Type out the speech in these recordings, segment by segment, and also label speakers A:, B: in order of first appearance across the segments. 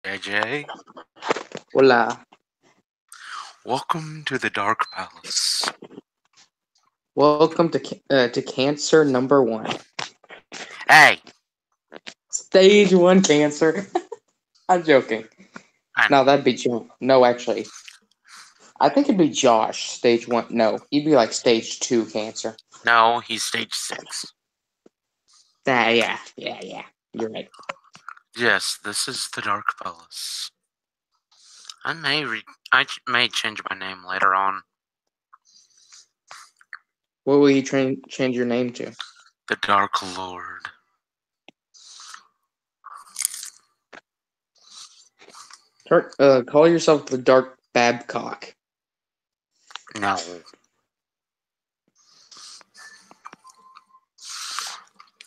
A: JJ,
B: Hola.
A: welcome to the Dark Palace.
B: Welcome to Cancer number 1.
A: Hey!
B: Stage 1 cancer. I'm joking.
A: I
B: No, that'd be Josh. No, actually. I think it'd be Josh, stage 1. No, he'd be like stage 2 cancer.
A: No, he's stage 6.
B: Yeah. You're right.
A: Yes, this is the Dark Palace. I may change my name later on.
B: What will you change your name to?
A: The Dark Lord.
B: Call yourself the Dark Babcock.
A: No.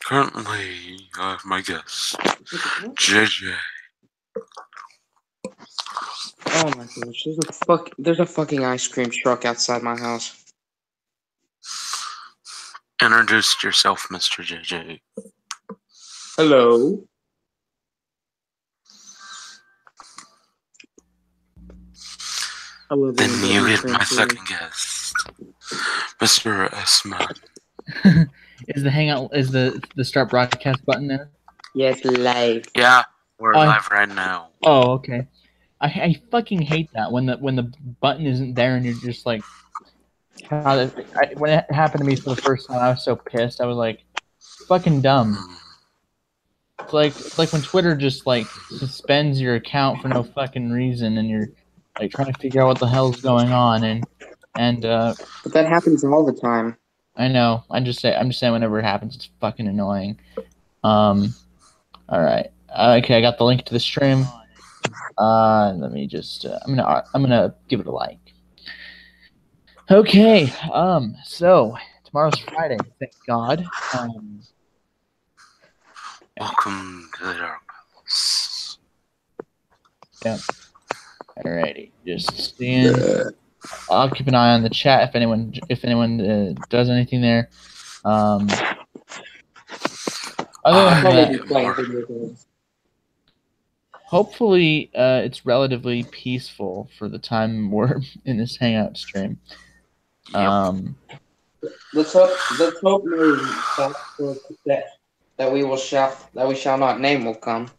A: Currently, I have my guest, JJ.
B: Oh my gosh, there's a fucking ice cream truck outside my house.
A: Introduce yourself, Mr. JJ.
B: Hello.
A: Then you get my second guest, Mr. S-Man.
C: Is the start broadcast button there?
B: Yes, live.
A: Yeah, we're live right now.
C: Oh, okay. I fucking hate that when the button isn't there and you're just like, when it happened to me for the first time, I was so pissed. I was like, fucking dumb. It's like when Twitter just like suspends your account for no fucking reason, and you're like trying to figure out what the hell's going on, and
B: But that happens all the time.
C: I know. I'm just saying whenever it happens, it's fucking annoying. All right. Okay, I got the link to the stream. Let me just. I'm gonna give it a like. Okay. So tomorrow's Friday. Thank God.
A: Welcome to the Dark Palace.
C: Yeah. Alrighty. Just seeing. I'll keep an eye on the chat if anyone does anything there. Other than that, hopefully it's relatively peaceful for the time we're in this hangout stream.
A: Yep.
B: Let's hope that we shall not name will come.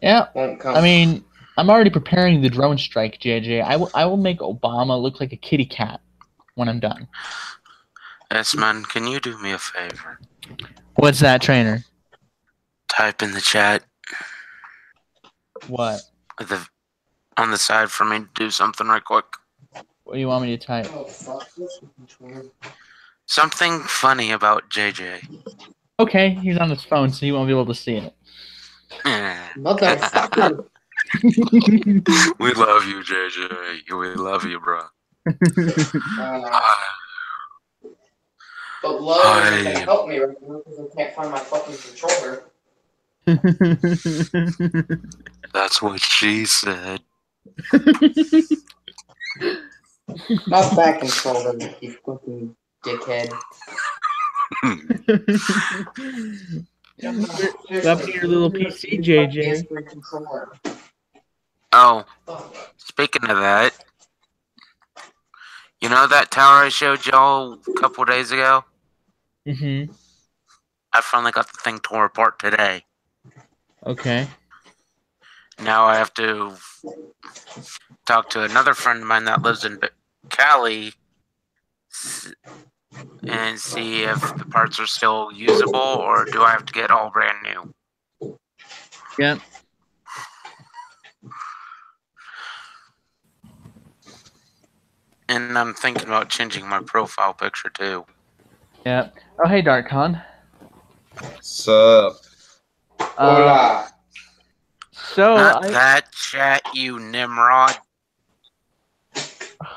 C: Yeah.
B: Won't come.
C: I mean, I'm already preparing the drone strike, JJ. I will make Obama look like a kitty cat when I'm done.
A: S-Man, can you do me a favor?
C: What's that, trainer?
A: Type in the chat.
C: What?
A: On the side for me to do something right quick.
C: What do you want me to type?
A: Something funny about JJ.
C: Okay, he's on his phone, so you won't be able to see it.
B: Motherfucker.
A: We love you, JJ. We love you, bro.
B: But love isn't gonna help me right now because I can't find my fucking controller.
A: That's what she said.
B: Not that controller, you fucking dickhead.
C: Stop your little PC, JJ.
A: Oh, speaking of that, you know that tower I showed y'all a couple days ago?
C: Mm-hmm.
A: I finally got the thing torn apart today.
C: Okay.
A: Now I have to talk to another friend of mine that lives in Cali and see if the parts are still usable or do I have to get all brand new.
C: Yep.
A: And I'm thinking about changing my profile picture too.
C: Yeah. Oh, hey, Darkon.
D: Sup?
B: Hola.
C: So
A: Not that chat, you Nimrod.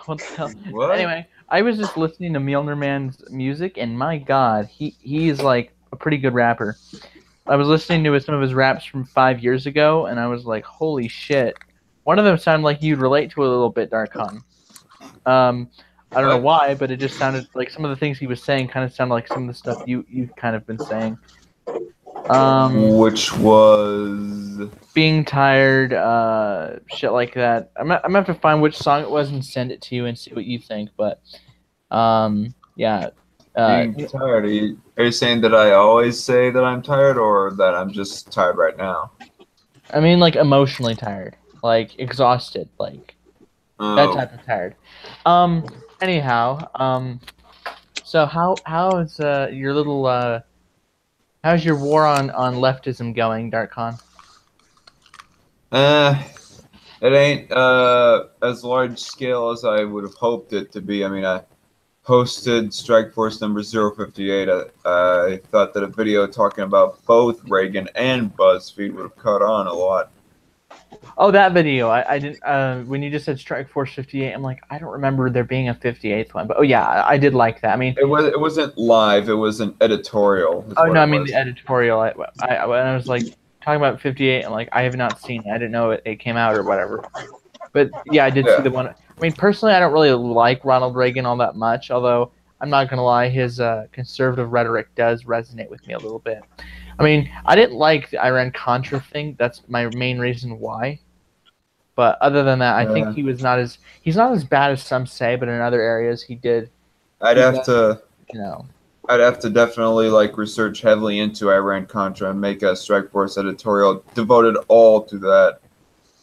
C: What the hell?
D: What?
C: Anyway, I was just listening to Mjolnir Man's music, and my God, he is like a pretty good rapper. I was listening to some of his raps from 5 years ago, and I was like, holy shit. One of them sounded like you'd relate to a little bit, Darkon. I don't know why, but it just sounded like some of the things he was saying kind of sounded like some of the stuff you've kind of been saying.
D: Which was...
C: being tired, shit like that. I'm gonna have to find which song it was and send it to you and see what you think. But yeah.
D: Being tired. Are you saying that I always say that I'm tired, or that I'm just tired right now?
C: I mean, like emotionally tired, like exhausted, like that type of tired. Anyhow, so how's your little how's your war on leftism going, Darkon?
D: It ain't as large scale as I would have hoped it to be. I mean, I posted Strike Force number 058. I thought that a video talking about both Reagan and BuzzFeed would have caught on a lot.
C: Oh, that video. I didn't. When you just said Strike Force 58, I'm like, I don't remember there being a 58th one. But oh yeah, I did like that. I mean,
D: It wasn't live. It was an editorial.
C: Oh no, I mean the editorial. When I was like talking about 58, I'm like, I have not seen it. I didn't know it came out or whatever. But yeah, I did see the one. I mean, personally, I don't really like Ronald Reagan all that much. Although I'm not gonna lie, his conservative rhetoric does resonate with me a little bit. I mean, I didn't like the Iran-Contra thing. That's my main reason why. But other than that, I think he's not as bad as some say. But in other areas, he did.
D: I'd have to definitely like research heavily into Iran-Contra and make a Strike Force editorial devoted all to that.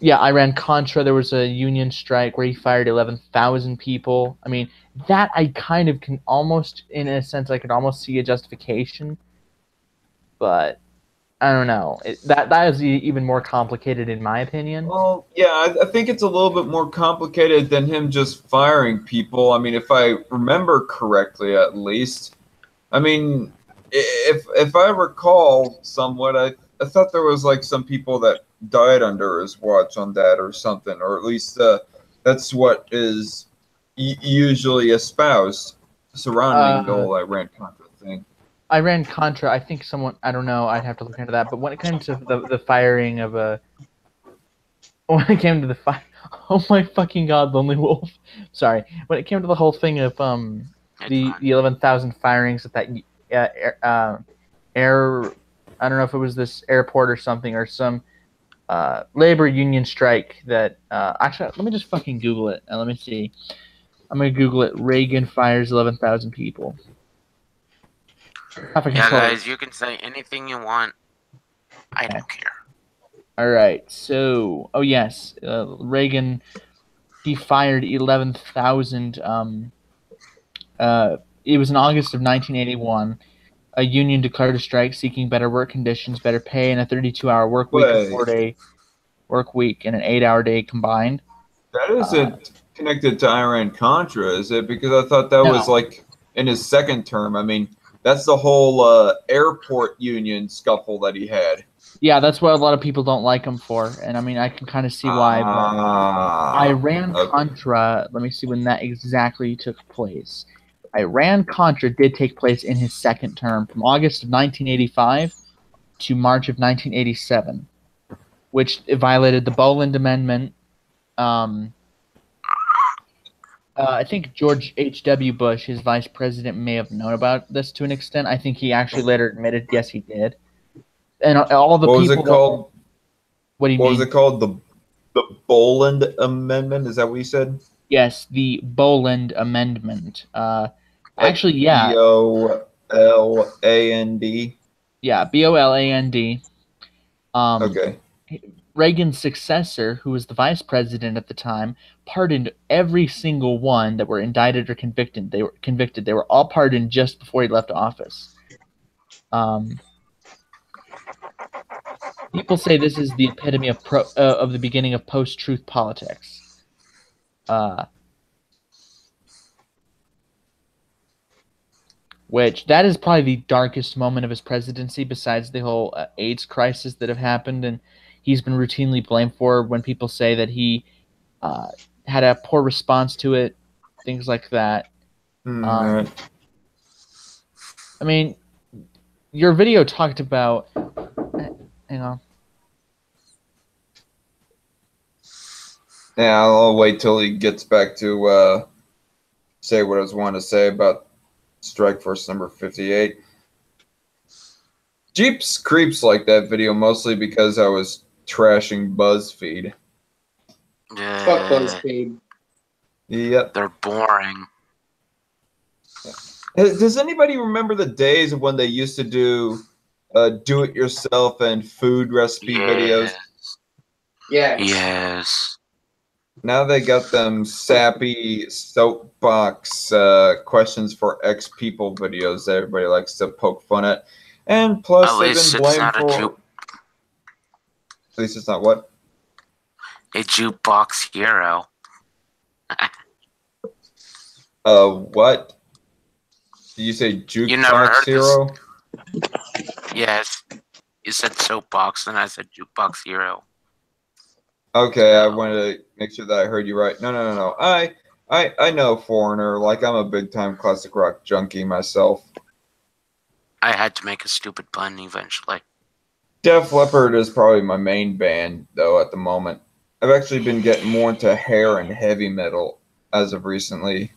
C: Yeah, Iran-Contra, there was a union strike where he fired 11,000 people. I mean, that I kind of can almost, in a sense, I could almost see a justification. But, I don't know. That is even more complicated in my opinion.
D: Well, yeah, I think it's a little bit more complicated than him just firing people. I mean, if I remember correctly, at least. I mean, if I recall somewhat, I thought there was like some people that died under his watch on that or something, or at least that's what is usually espoused surrounding the whole Iran-Contra thing.
C: Iran-Contra, I think someone, I don't know, I'd have to look into that, but when it comes to the firing of when it came to the fire, oh my fucking god, Lonely Wolf. Sorry. When it came to the whole thing of the 11,000 firings at that air, I don't know if it was this airport or something, or some labor union strike that actually, let me just fucking Google it and let me see. I'm gonna Google it. Reagan fires 11,000 people.
A: Yeah, guys, you can say anything you want. I don't care.
C: All right, so yes, Reagan, he fired 11,000. It was in August of 1981. A union declared a strike seeking better work conditions, better pay, and a 32-hour work week, a 4-day work week, and an 8-hour day combined.
D: That isn't connected to Iran-Contra, is it? Because I thought that was like in his second term. I mean, that's the whole airport union scuffle that he had.
C: Yeah, that's what a lot of people don't like him for, and I mean, I can kind of see why. Iran-Contra, let me see when that exactly took place. Iran-Contra did take place in his second term, from August of 1985 to March of 1987, which violated the Boland Amendment. I think George H.W. Bush, his vice president, may have known about this to an extent. I think he actually later admitted, yes, he did. And all the
D: what was it called?
C: What do you mean?
D: What was it called? The Boland Amendment? Is that what you said?
C: Yes, the Boland Amendment. Actually, yeah.
D: B-O-L-A-N-D?
C: Yeah, B-O-L-A-N-D.
D: Okay.
C: Reagan's successor, who was the vice president at the time, pardoned every single one that were indicted or convicted. They were all pardoned just before he left office. People say this is the epitome of the beginning of post-truth politics. Which, that is probably the darkest moment of his presidency, besides the whole AIDS crisis that have happened, and he's been routinely blamed for when people say that he had a poor response to it, things like that. I mean, your video talked about... Hang on.
D: Yeah, I'll wait till he gets back to say what I was wanting to say about Strike Force number 58. Jeeps creeps like that video mostly because I was trashing BuzzFeed.
B: Fuck BuzzFeed.
D: Yep.
A: They're boring.
D: Does anybody remember the days of when they used to do do-it-yourself and food recipe videos?
B: Yeah.
A: Yes.
D: Now they got them sappy soapbox questions for X people videos that everybody likes to poke fun at. And plus,
A: At
D: they've
A: least
D: been
A: it's
D: blamed
A: not a
D: for... At least it's not what?
A: A jukebox hero.
D: What? Did you say
A: You never
D: jukebox
A: heard
D: hero?
A: Yes. You said soapbox, and I said jukebox hero.
D: Okay, I wanted to make sure that I heard you right. No. I know Foreigner. Like, I'm a big-time classic rock junkie myself.
A: I had to make a stupid pun eventually.
D: Def Leppard is probably my main band, though, at the moment. I've actually been getting more into hair and heavy metal as of recently.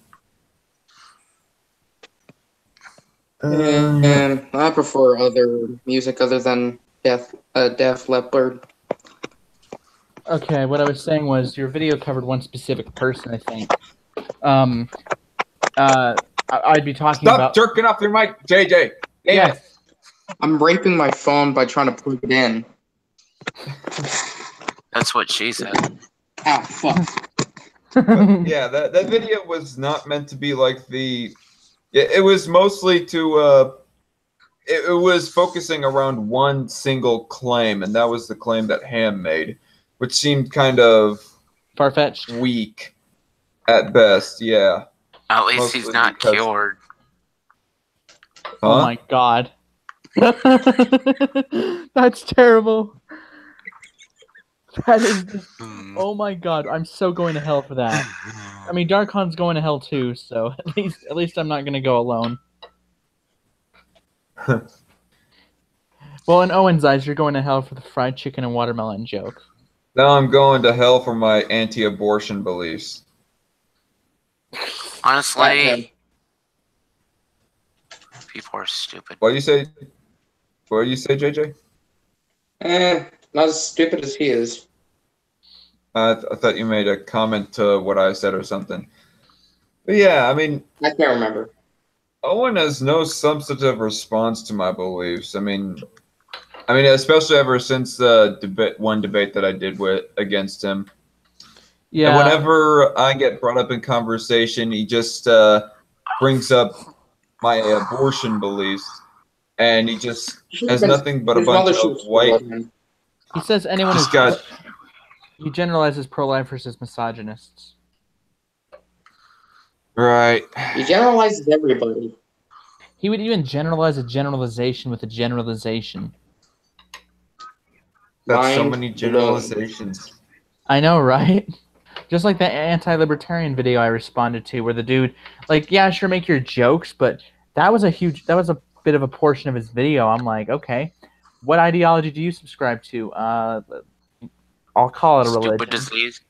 B: And I prefer other music other than Def Leppard.
C: Okay, what I was saying was your video covered one specific person, I think. I'd be talking
D: Stop
C: about...
D: jerking off your mic, JJ! Damn it!
B: I'm raping my phone by trying to plug it in.
A: That's what she said.
B: Ah, fuck.
D: But, yeah, that video was not meant to be like the... It was mostly to... It was focusing around one single claim, and that was the claim that Ham made, which seemed kind of...
C: far-fetched.
D: Weak. At best, yeah.
A: At least
D: Mostly
A: he's not
D: because-
A: cured.
D: Huh?
C: Oh my god. That's terrible. That is just... Oh my god, I'm so going to hell for that. I mean, Darkon's going to hell too, so at least I'm not going to go alone. Well, in Owen's eyes, you're going to hell for the fried chicken and watermelon joke.
D: Now I'm going to hell for my anti-abortion beliefs.
A: Honestly, people are stupid.
D: What do you say? What do you say, JJ?
B: Not as stupid as he is.
D: I thought you made a comment to what I said or something. But yeah, I mean,
B: I can't remember.
D: Owen has no substantive response to my beliefs. I mean, especially ever since the debate that I did against him.
C: Yeah.
D: And whenever I get brought up in conversation, he just brings up my abortion beliefs, and he just has nothing but a bunch of white.
C: He says anyone
D: He's
C: who's...
D: got...
C: He generalizes pro-lifers as misogynists.
D: Right.
B: He generalizes everybody.
C: He would even generalize a generalization with a generalization.
D: That's so
B: Mind
D: many
B: blown.
D: generalizations.
C: I know, right? Just like that anti-libertarian video I responded to, where the dude, like, yeah, sure, make your jokes, but that was a bit of a portion of his video. I'm like, okay, what ideology do you subscribe to? I'll call it a religion.
A: Stupid disease.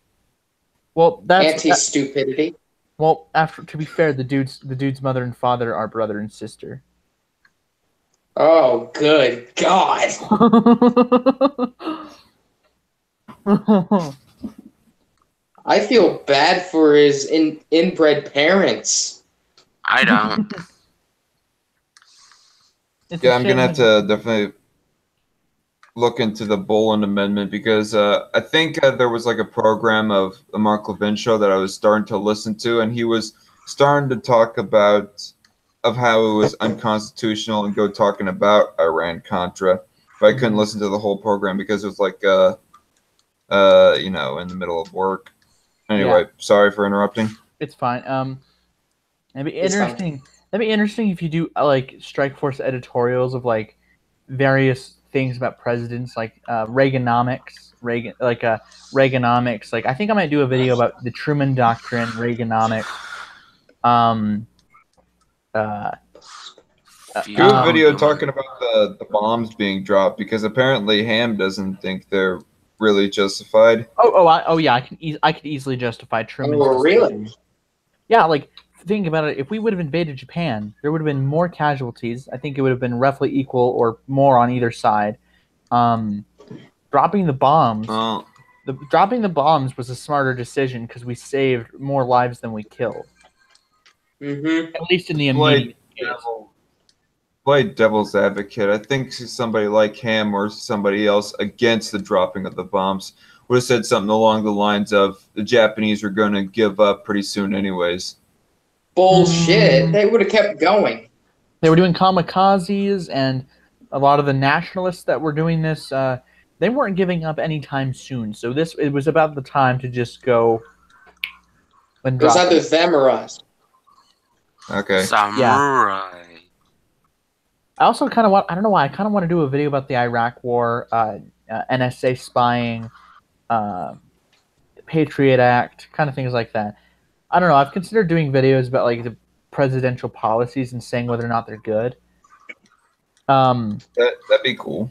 C: Well, that's
B: Anti-stupidity.
C: well. To be fair, the dude's mother and father are brother and sister.
B: Oh, good God. I feel bad for his inbred parents.
A: I don't.
D: Yeah, I'm gonna have to definitely look into the Boland Amendment because I think there was like a program of the Mark Levin show that I was starting to listen to, and he was starting to talk about how it was unconstitutional and go talking about Iran Contra, but I couldn't listen to the whole program because it was like in the middle of work. Anyway, sorry for interrupting.
C: It's fine. It'd be interesting. That'd be interesting if you do like Strikeforce editorials of like various things about presidents, like Reaganomics. Reaganomics. Like I think I might do a video about the Truman Doctrine, Reaganomics.
D: Do a video talking about the bombs being dropped because apparently Ham doesn't think they're really justified.
C: Yeah, I could easily justify Truman's
B: Oh, really?
C: decision. Yeah, like think about it. If we would have invaded Japan, there would have been more casualties. I think it would have been roughly equal or more on either side. dropping the bombs.
D: Oh,
C: Dropping the bombs was a smarter decision because we saved more lives than we killed.
B: Mm-hmm.
C: At least in the
D: play
C: immediate case.
D: devil's advocate. I think somebody like him or somebody else against the dropping of the bombs would have said something along the lines of the Japanese are going to give up pretty soon, anyways.
B: Bullshit. They would have kept going.
C: They were doing kamikazes, and a lot of the nationalists that were doing this, they weren't giving up anytime soon. So it was about the time to just go and
B: It was
C: drop
B: either
C: it.
B: them or us.
D: Okay.
A: Samurai.
C: I also kind of want, I don't know why, I kind of want to do a video about the Iraq War, NSA spying, Patriot Act, kind of things like that. I don't know. I've considered doing videos about like the presidential policies and saying whether or not they're good.
D: That'd be cool.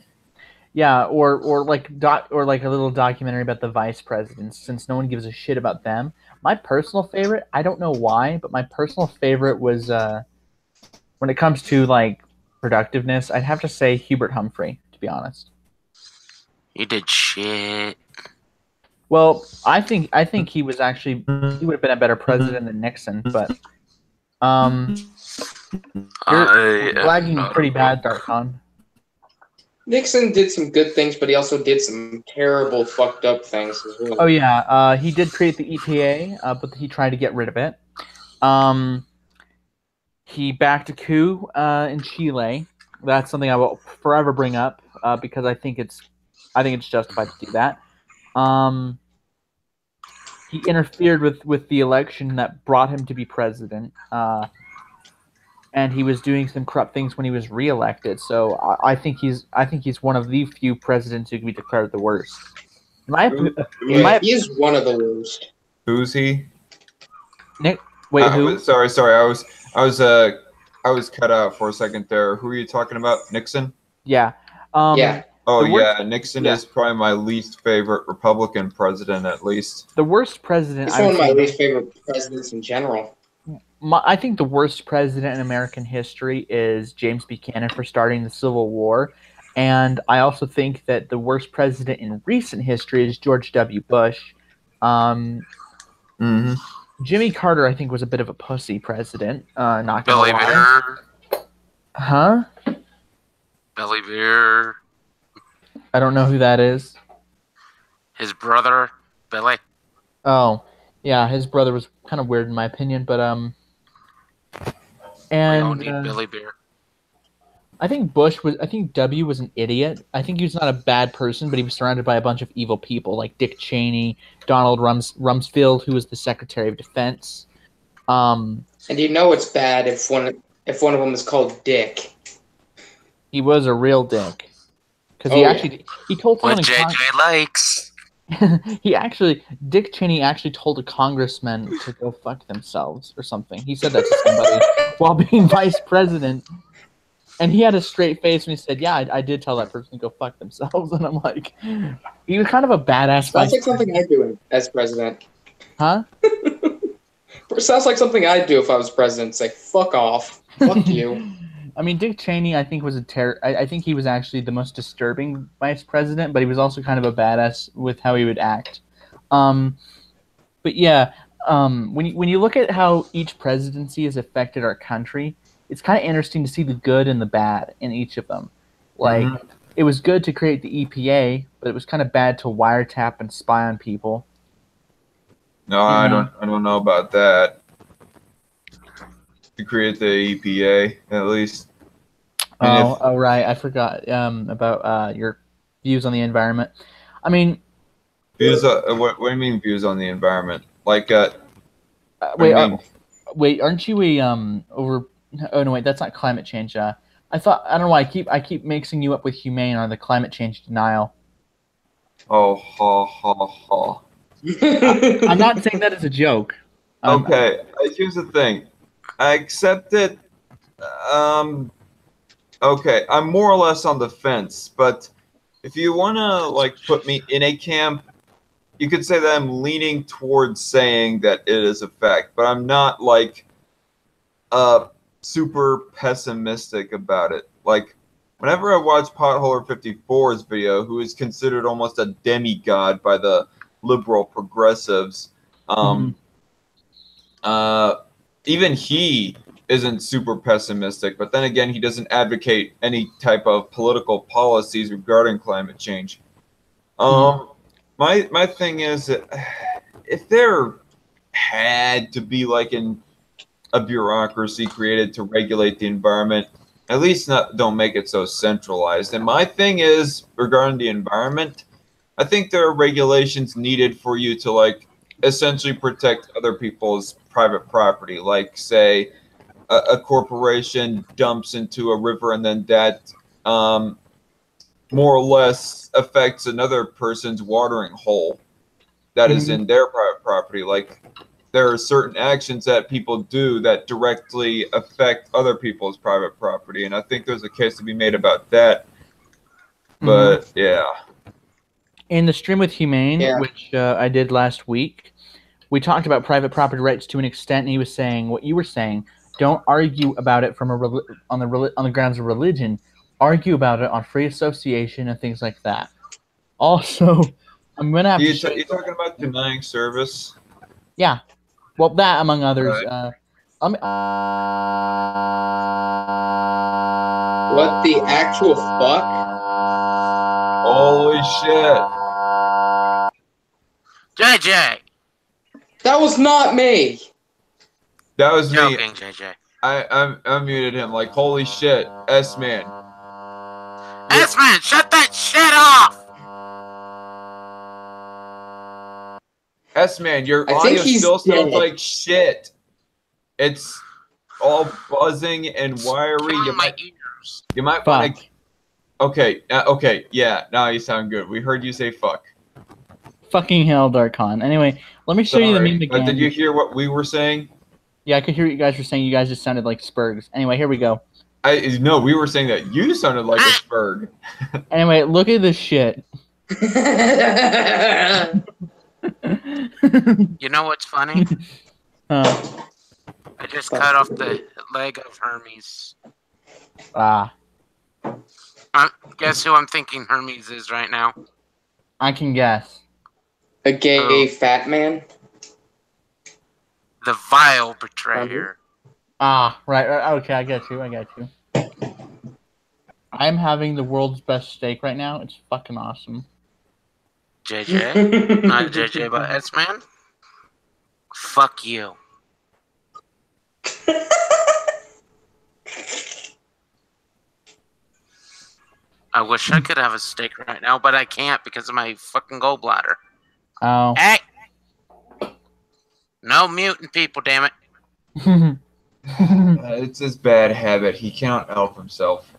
C: Yeah, or like a little documentary about the vice presidents, since no one gives a shit about them. My personal favorite, I don't know why, but my personal favorite was when it comes to like productiveness, I'd have to say Hubert Humphrey, to be honest.
A: You did shit.
C: Well, I think he would have been a better president than Nixon, but you're lagging pretty bad, Darkon.
B: Nixon did some good things, but he also did some terrible, fucked up things as well.
C: Oh yeah, he did create the EPA, but he tried to get rid of it. He backed a coup in Chile. That's something I will forever bring up because I think it's justified to do that. He interfered with the election that brought him to be president, and he was doing some corrupt things when he was reelected. So I think he's one of the few presidents who can be declared the worst.
B: He is one of the worst.
D: Who's he?
C: Nick, wait, who?
D: Sorry. I was cut out for a second there. Who are you talking about? Nixon?
C: Yeah.
B: Yeah.
D: Oh yeah, Nixon is probably my least favorite Republican president, at least.
C: The worst president.
B: He's one of my least favorite presidents in general.
C: I think the worst president in American history is James Buchanan for starting the Civil War, and I also think that the worst president in recent history is George W. Bush. Jimmy Carter, I think, was a bit of a pussy president. Not gonna lie. Huh?
A: Billy Beer.
C: I don't know who that is.
A: His brother, Billy.
C: Oh, yeah, his brother was kind of weird in my opinion, but and
A: we all need Billy Beer.
C: I think W was an idiot. I think he was not a bad person, but he was surrounded by a bunch of evil people like Dick Cheney, Donald Rumsfeld, who was the Secretary of Defense.
B: And you know it's bad if one of them is called Dick.
C: He was a real dick. Because he told someone.
A: What JJ likes.
C: Dick Cheney actually told a congressman to go fuck themselves or something. He said that to somebody while being vice president. And he had a straight face when he said, yeah, I did tell that person to go fuck themselves. And I'm like, he was kind of a badass.
B: Sounds like something I'd do as president.
C: Huh?
B: Sounds like something I'd do if I was president. Say, fuck off. Fuck you.
C: I mean, Dick Cheney, I think, was I think he was actually the most disturbing vice president, but he was also kind of a badass with how he would act. But yeah, when you look at how each presidency has affected our country, it's kind of interesting to see the good and the bad in each of them. Like, it was good to create the EPA, but it was kind of bad to wiretap and spy on people.
D: No, I don't know about that. To create the EPA, at least.
C: Right. I forgot about your views on the environment. I mean,
D: views. What do you mean views on the environment? Like,
C: wait, aren't you a over? Oh no, wait, that's not climate change. I don't know why I keep mixing you up with humane on the climate change denial.
D: Oh, ha ha ha.
C: I'm not saying that as a joke.
D: Okay, here's the thing. I accept it. Okay, I'm more or less on the fence, but if you want to like put me in a camp, you could say that I'm leaning towards saying that it is a fact, but I'm not like super pessimistic about it. Like, whenever I watch Potholer54's video, who is considered almost a demigod by the liberal progressives, even he isn't super pessimistic. But then again, he doesn't advocate any type of political policies regarding climate change. My thing is that if there had to be like a bureaucracy created to regulate the environment, at least don't make it so centralized. And my thing is regarding the environment, I think there are regulations needed for you to like essentially protect other people's private property. Like say a corporation dumps into a river and then that more or less affects another person's watering hole that is in their private property. Like there are certain actions that people do that directly affect other people's private property, and I think there's a case to be made about that. But yeah.
C: In the stream with Humane, which I did last week, we talked about private property rights to an extent, and he was saying what you were saying. Don't argue about it from on the grounds of religion. Argue about it on free association and things like that. Also, I'm gonna have to.
D: You're talking about denying service.
C: Yeah, well, that among others.
D: Right.
B: What the actual fuck?
D: Holy shit!
A: JJ.
B: That was not me.
D: That was me.
A: Joking, JJ.
D: I muted him. Like holy shit, S-Man.
A: S-Man, shut that shit off!
D: S-Man, your
B: I
D: audio
B: think he's
D: still sounds
B: dead.
D: like shit. It's all buzzing and wiry.
A: Killing my ears.
D: You might
C: Fuck.
D: want to. Okay, okay, yeah. Now you sound good. We heard you say fuck.
C: Fucking hell, Darkon. Anyway, let me show you the meme again.
D: But did you hear what we were saying?
C: Yeah, I could hear what you guys were saying. You guys just sounded like Spurgs. Anyway, here we go.
D: No, we were saying that you sounded like a Spurg.
C: Anyway, look at this shit.
A: You know what's funny?
C: Huh.
A: I just cut off the leg of Hermes. Guess who I'm thinking Hermes is right now?
C: I can guess.
B: A gay fat man?
A: The vile betrayer.
C: Right. Okay, I get you. I'm having the world's best steak right now. It's fucking awesome.
A: JJ? Not JJ, but S-Man? Fuck you. I wish I could have a steak right now, but I can't because of my fucking gallbladder.
C: Oh.
A: Hey! No muting people, damn it.
D: It's his bad habit. He cannot help himself.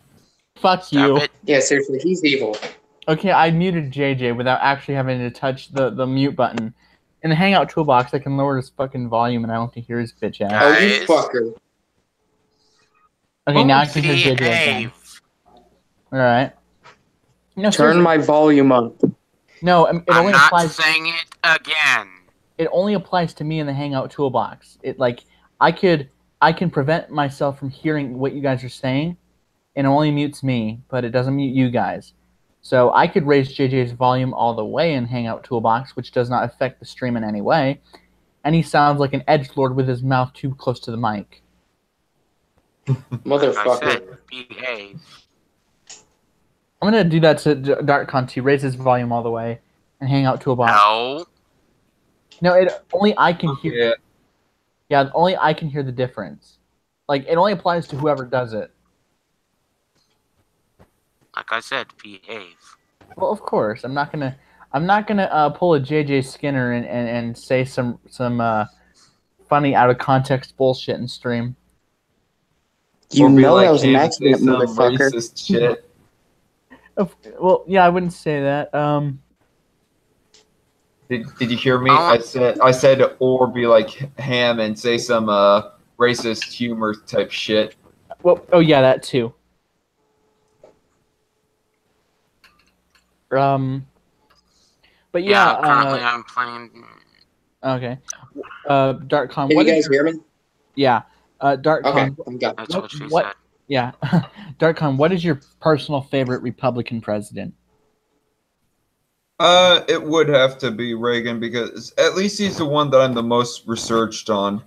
C: Fuck
A: Stop
C: you.
A: it.
B: Yeah, seriously, he's evil.
C: Okay, I muted JJ without actually having to touch the mute button. In the Hangout toolbox, I can lower his fucking volume and I don't have to hear his bitch ass.
B: Oh, you
A: Guys.
B: fucker.
C: Okay, now I can hear JJ again.
A: Behave.
C: Alright. No,
B: Turn
C: seriously.
B: my volume up.
C: No, it
A: I'm
C: only
A: not
C: applies.
A: saying it again.
C: It only applies to me in the Hangout toolbox. I can prevent myself from hearing what you guys are saying, and it only mutes me, but it doesn't mute you guys. So I could raise JJ's volume all the way in Hangout toolbox, which does not affect the stream in any way, and he sounds like an edgelord with his mouth too close to the mic.
A: Like I
B: Motherfucker.
A: said, behave.
C: I'm gonna do that to Darkcon to raise his volume all the way and Hangout toolbox.
A: No.
C: No, only I can hear.
D: Yeah.
C: Yeah, only I can hear the difference. Like, it only applies to whoever does it.
A: Like I said, behave.
C: Well, of course, I'm not gonna pull a JJ Skinner and say some funny out of context bullshit in stream.
B: You
D: Or be
B: know
D: like
B: that was an
D: him and say
B: accident,
D: some
B: motherfucker.
D: racist shit.
C: Well, yeah, I wouldn't say that.
D: Did you hear me? I said or be like ham and say some racist humor type shit.
C: Well, oh yeah, that too. But yeah,
A: Currently I'm playing.
C: okay. Darkcon,
B: Can
C: what
B: you
C: is
B: guys hear me?
C: yeah, Darkcon.
B: Okay, I'm good.
A: That's what she
C: What-
A: said.
C: Yeah. Darkon, what is your personal favorite Republican president?
D: It would have to be Reagan because at least he's the one that I'm the most researched on,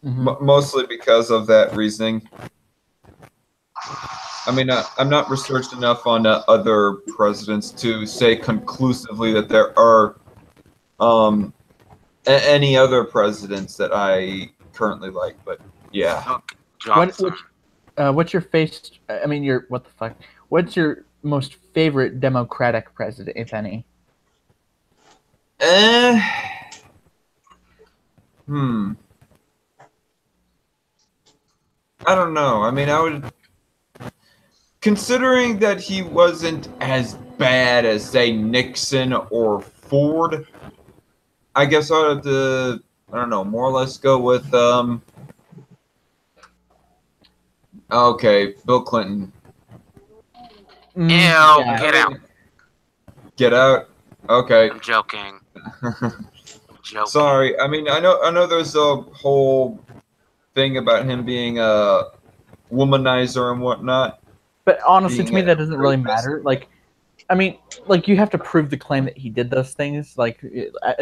C: Mhm.
D: mostly because of that reasoning. I mean, I'm not researched enough on other presidents to say conclusively that there are um, any other presidents that I currently like. But yeah,
A: Okay, Johnson.
C: What's your face? I mean, your what the fuck? What's your most favorite Democratic president, if any?
D: eh, hmm. I don't know. I mean, I would, considering that he wasn't as bad as, say, Nixon or Ford, I guess I would have to, I don't know, more or less go with, okay, Bill Clinton.
A: Ew,
C: Yeah.
A: get out.
D: Get out? Okay.
A: I'm joking. Joking.
D: Sorry. I mean, I know there's a whole thing about him being a womanizer and whatnot.
C: But honestly,
D: Being
C: to me,
D: a
C: that doesn't really
D: rapist.
C: matter. Like, I mean, like you have to prove the claim that he did those things, like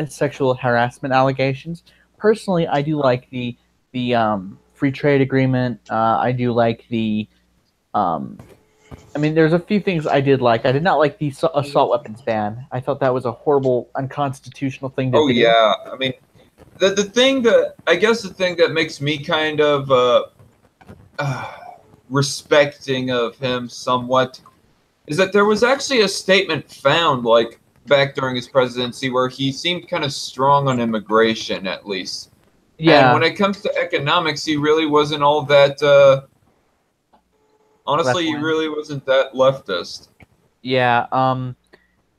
C: sexual harassment allegations. Personally, I do like the free trade agreement. I do like the I mean, there's a few things I did like. I did not like the assault weapons ban. I thought that was a horrible, unconstitutional thing to
D: Oh
C: do.
D: yeah. I mean, the thing that I guess the thing that makes me kind of respecting of him somewhat is that there was actually a statement found like back during his presidency where he seemed kind of strong on immigration at least. And when
C: Yeah,
D: it comes to economics, he really wasn't all that honestly, he
C: left-wing.
D: really wasn't that leftist.
C: Yeah.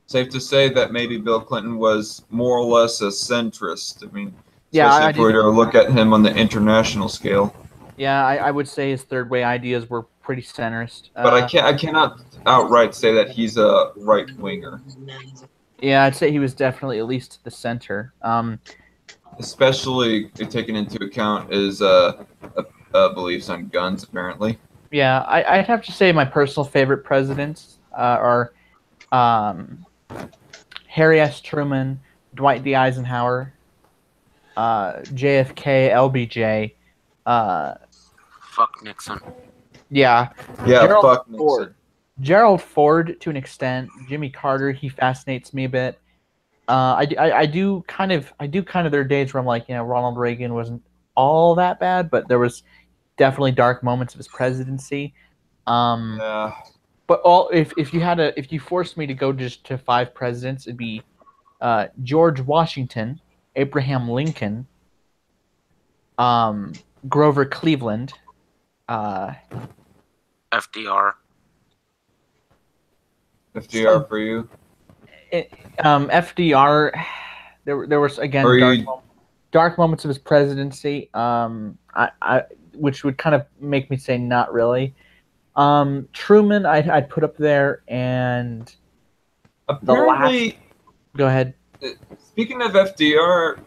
D: Safe to say that maybe Bill Clinton was more or less a centrist. I mean,
C: Yeah,
D: especially
C: I
D: if
C: do
D: we were
C: think.
D: to look at him on the international scale.
C: Yeah, I would say his third way ideas were pretty centrist.
D: But I cannot outright say that he's a right winger,
C: Yeah, I'd say he was definitely at least the center.
D: especially taking into account his beliefs on guns. Apparently,
C: Yeah, I'd have to say my personal favorite presidents are um, Harry S. Truman, Dwight D. Eisenhower, JFK, LBJ. Uh,
A: Fuck Nixon.
C: yeah,
D: yeah,
C: Gerald
D: fuck
C: Ford.
D: Nixon.
C: Gerald Ford to an extent. Jimmy Carter, he fascinates me a bit. I do kind of there are days where I'm like, Ronald Reagan wasn't all that bad, but there was definitely dark moments of his presidency.
D: Yeah,
C: But if you forced me to go just to five presidents, it'd be George Washington, Abraham Lincoln, Grover Cleveland,
A: FDR.
D: FDR for you.
C: FDR. There was again
D: Or
C: dark
D: you?
C: dark moments of his presidency. Which would kind of make me say not really. Truman, I'd put up there, and
D: Apparently,
C: go ahead.
D: speaking of FDR,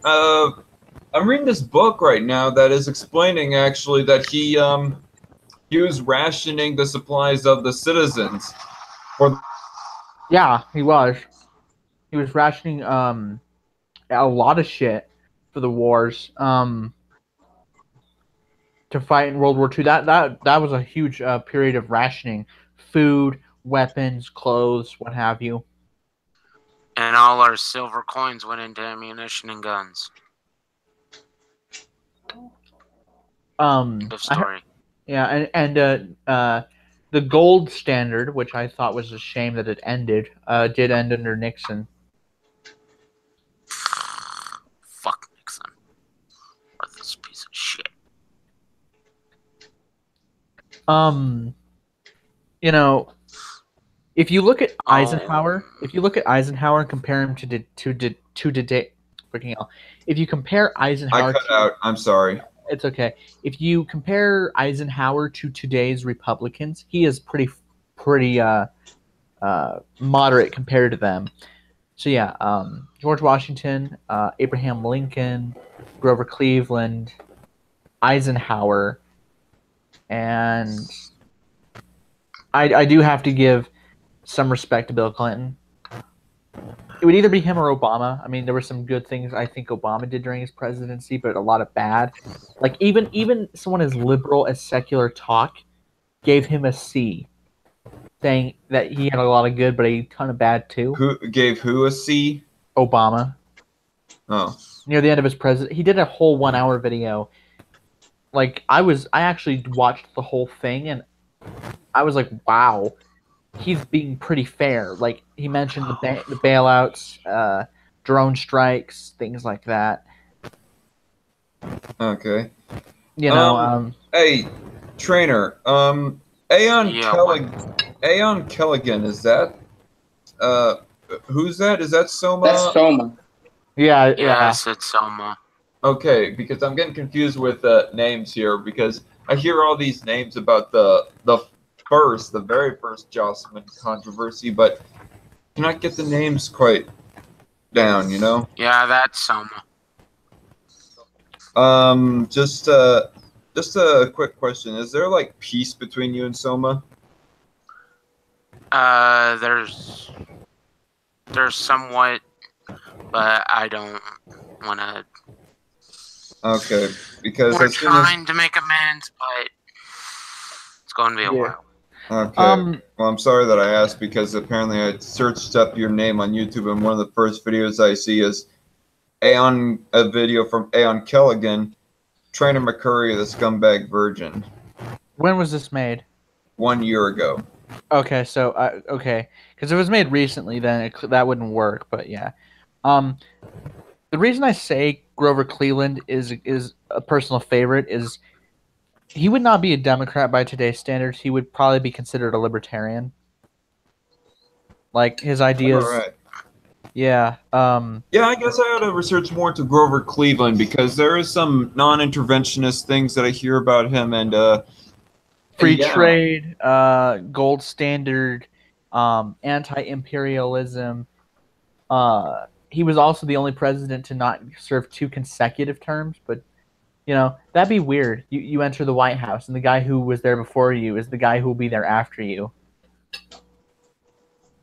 D: I'm reading this book right now that is explaining actually that he was rationing the supplies of the citizens.
C: Yeah, he was. He was rationing a lot of shit for the wars. To fight in World War II. That was a huge period of rationing, food, weapons, clothes, what have you.
A: And all our silver coins went into ammunition and guns. End of story.
C: The gold standard, which I thought was a shame that it ended, did end under Nixon.
A: Fuck Nixon. Worthless piece of shit.
C: If you look at Eisenhower, and compare him to today, freaking hell. If you compare Eisenhower,
D: I cut out. I'm sorry.
C: It's okay. If you compare Eisenhower to today's Republicans, he is pretty moderate compared to them. So yeah, George Washington, Abraham Lincoln, Grover Cleveland, Eisenhower, and I do have to give some respect to Bill Clinton. It would either be him or Obama. I mean, there were some good things I think Obama did during his presidency, but a lot of bad. Like even someone as liberal as Secular Talk gave him a C, saying that he had a lot of good, but a ton of bad too.
D: Who gave who a C?
C: Obama.
D: Oh,
C: Near the end of his president, he did a whole 1 hour video. Like I actually watched the whole thing, and I was like, wow, he's being pretty fair. Like he mentioned the bailouts, drone strikes, things like that.
D: okay.
C: You know,
D: Hey, trainer. Aeon Aeon Kelligan, is that? Who's that? Is that Soma?
B: That's Soma.
C: yeah.
A: Yes, it's Soma.
D: Okay, because I'm getting confused with names here because I hear all these names about the very first Jocelyn controversy, but cannot get the names quite down, you know?
A: Yeah, that's Soma.
D: Just a quick question. Is there like peace between you and Soma?
A: There's somewhat, but I don't want to.
D: Okay, because
A: We're
D: as soon as
A: trying to make amends, but it's going to be a
C: Yeah.
A: while.
D: okay. Well, I'm sorry that I asked because apparently I searched up your name on YouTube and one of the first videos I see is a video from Aeon Kelligan, Trainer Mccurry, the scumbag virgin,
C: When was this made?
D: 1 year ago.
C: Okay, so okay, because if it was made recently, then that wouldn't work. But yeah, the reason I say Grover Cleveland is a personal favorite is he would not be a Democrat by today's standards. He would probably be considered a libertarian. Like his ideas,
D: All right.
C: yeah.
D: Yeah, I guess I ought to research more into Grover Cleveland because there is some non-interventionist things that I hear about him, and
C: Free
D: yeah.
C: trade, gold standard, anti-imperialism. He was also the only president to not serve 2 consecutive terms, but you know, that'd be weird. You enter the White House and the guy who was there before you is the guy who will be there after you.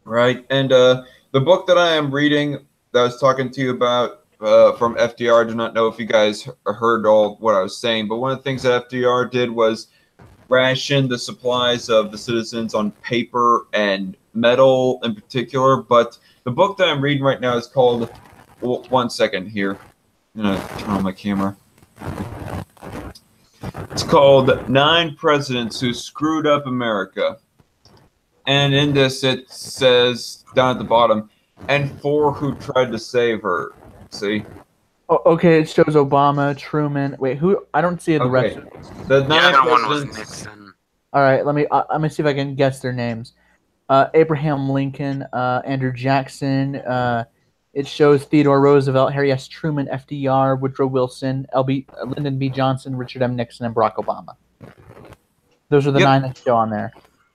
D: Right, and the book that I am reading that I was talking to you about from FDR, I do not know if you guys heard all what I was saying, but one of the things that FDR did was ration the supplies of the citizens on paper and metal in particular. But the book that I'm reading right now is called, well, 1 second here, I'm going to turn on my camera. It's called 9 Presidents Who Screwed Up America. And in this, it says down at the bottom, and 4 who tried to save her. See?
C: Oh, okay, it shows Obama, Truman. Wait, who? I don't see the rest.
D: Okay. The 9
A: The other one was
D: presidents.
A: Nixon.
C: All right, let me see if I can guess their names. Abraham Lincoln, Andrew Jackson. It shows Theodore Roosevelt, Harry S. Truman, FDR, Woodrow Wilson, Lyndon B. Johnson, Richard M. Nixon, and Barack Obama. Those are the 9 that show on there.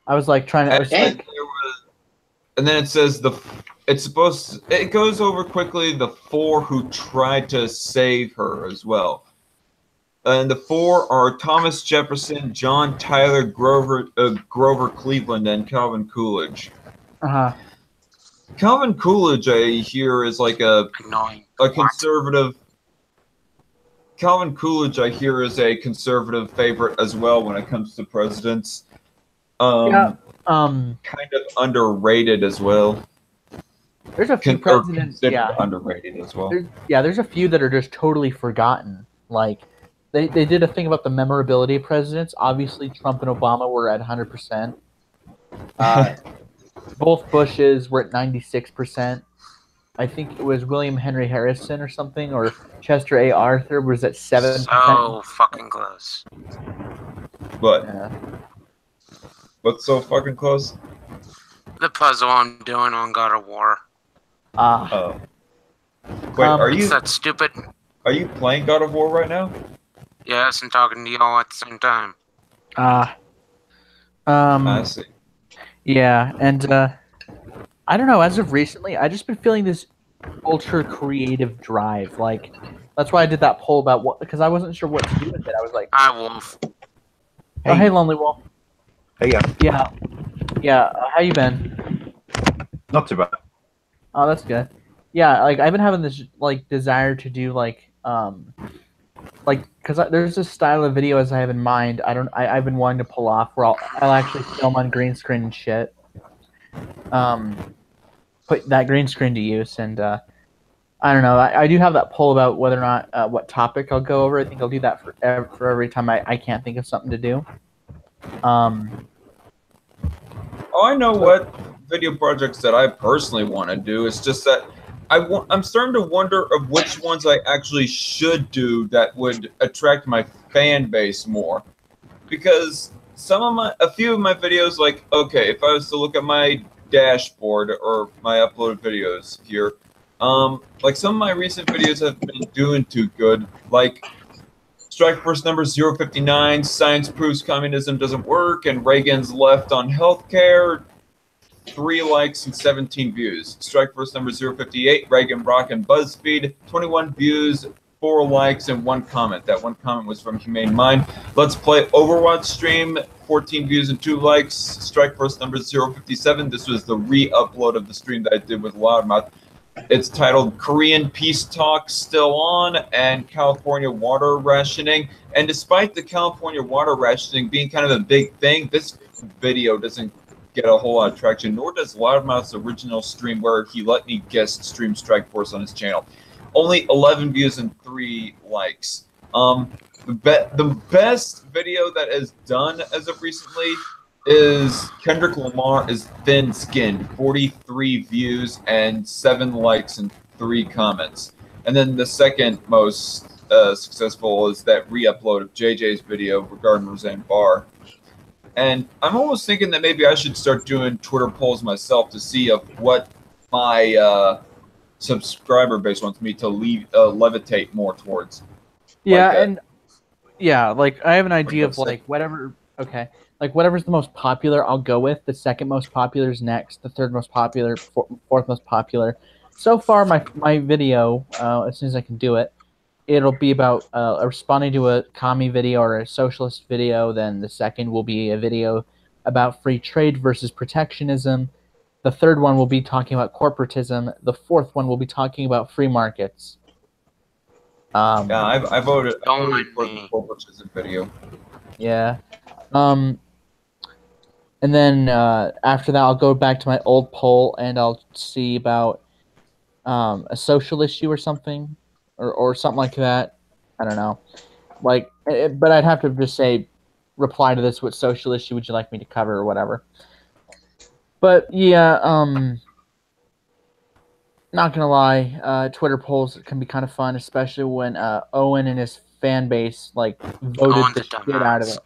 C: I was like trying to. I was like,
D: And then it says it goes over quickly the 4 who tried to save her as well. And the 4 are Thomas Jefferson, John Tyler, Grover Cleveland, and Calvin Coolidge. Calvin Coolidge, I hear, is like a conservative. Calvin Coolidge, I hear, is a conservative favorite as well when it comes to presidents.
C: yeah.
D: Kind of underrated as well.
C: There's a few presidents. Yeah.
D: Underrated as well.
C: There's a few that are just totally forgotten. Like they did a thing about the memorability of presidents. Obviously, Trump and Obama were at 100%. Both Bushes were at 96%. I think it was William Henry Harrison or something, or Chester A. Arthur was at 7%.
A: So fucking close.
D: But
C: Yeah.
D: what's so fucking close?
A: The puzzle I'm doing on God of War.
D: Wait, are
A: It's
D: you
A: that stupid.
D: playing God of War right now?
A: Yes, and talking to y'all at the same time.
D: I see.
C: Yeah, and I don't know. As of recently, I just been feeling this ultra creative drive. Like that's why I did that poll about what, because I wasn't sure what to do with it. I was like,
A: Hi, Wolf.
C: "Oh, hey, Lonely Wolf."
E: Hey, yeah.
C: Yeah. Yeah, how you been?
E: Not too bad.
C: Oh, that's good. Yeah, like I've been having this like desire to do like because there's this style of videos I have in mind. I've been wanting to pull off where I'll actually film on green screen and shit. Put that green screen to use, and I don't know. I do have that poll about whether or not what topic I'll go over. I think I'll do that for every time I can't think of something to do.
D: Oh, I know what video projects that I personally want to do. It's just that I'm starting to wonder of which ones I actually should do that would attract my fan base more. Because a few of my videos, like, okay, if I was to look at my dashboard or my uploaded videos here, like some of my recent videos have been doing too good. Like Strike Force number 059, Science Proves Communism Doesn't Work, and Reagan's Left on Healthcare, 3 likes and 17 views. Strike Force number 058, Reagan, Rock, and BuzzFeed, 21 views, 4 likes, and 1 comment. That 1 comment was from Humane Mind. Let's Play Overwatch stream, 14 views and 2 likes. Strike Force number 057, this was the re-upload of the stream that I did with Loudmouth. It's titled Korean Peace Talks Still On and California Water Rationing. And despite the California water rationing being kind of a big thing, this video doesn't get a whole lot of traction, nor does Loudmouth's original stream where he let me guest stream Strike Force on his channel. Only 11 views and 3 likes. The best video that is done as of recently is Kendrick Lamar is Thin Skinned, 43 views and 7 likes and 3 comments. And then the second most successful is that re-upload of JJ's video regarding Roseanne Barr. And I'm almost thinking that maybe I should start doing Twitter polls myself to see of what my subscriber base wants me to levitate more towards.
C: Yeah,
D: Like,
C: and yeah, like I have an idea of like whatever. Okay, like whatever's the most popular, I'll go with. The second most popular is next. The third most popular, fourth most popular. So far, my video, as soon as I can do it, it'll be about responding to a commie video or a socialist video. Then the second will be a video about free trade versus protectionism. The third one will be talking about corporatism. The fourth one will be talking about free markets.
D: Yeah, I voted
A: Don't
D: for
A: mind
D: the
A: me.
D: corporatism video.
C: Yeah. And then after that, I'll go back to my old poll and I'll see about a social issue or something, or something like that. I don't know. Like, but I'd have to just say, reply to this. What social issue would you like me to cover, or whatever. But yeah, not gonna lie, Twitter polls can be kind of fun, especially when Owen and his fan base like voted
A: Owen's
C: the
A: a
C: shit out of
A: dumbass.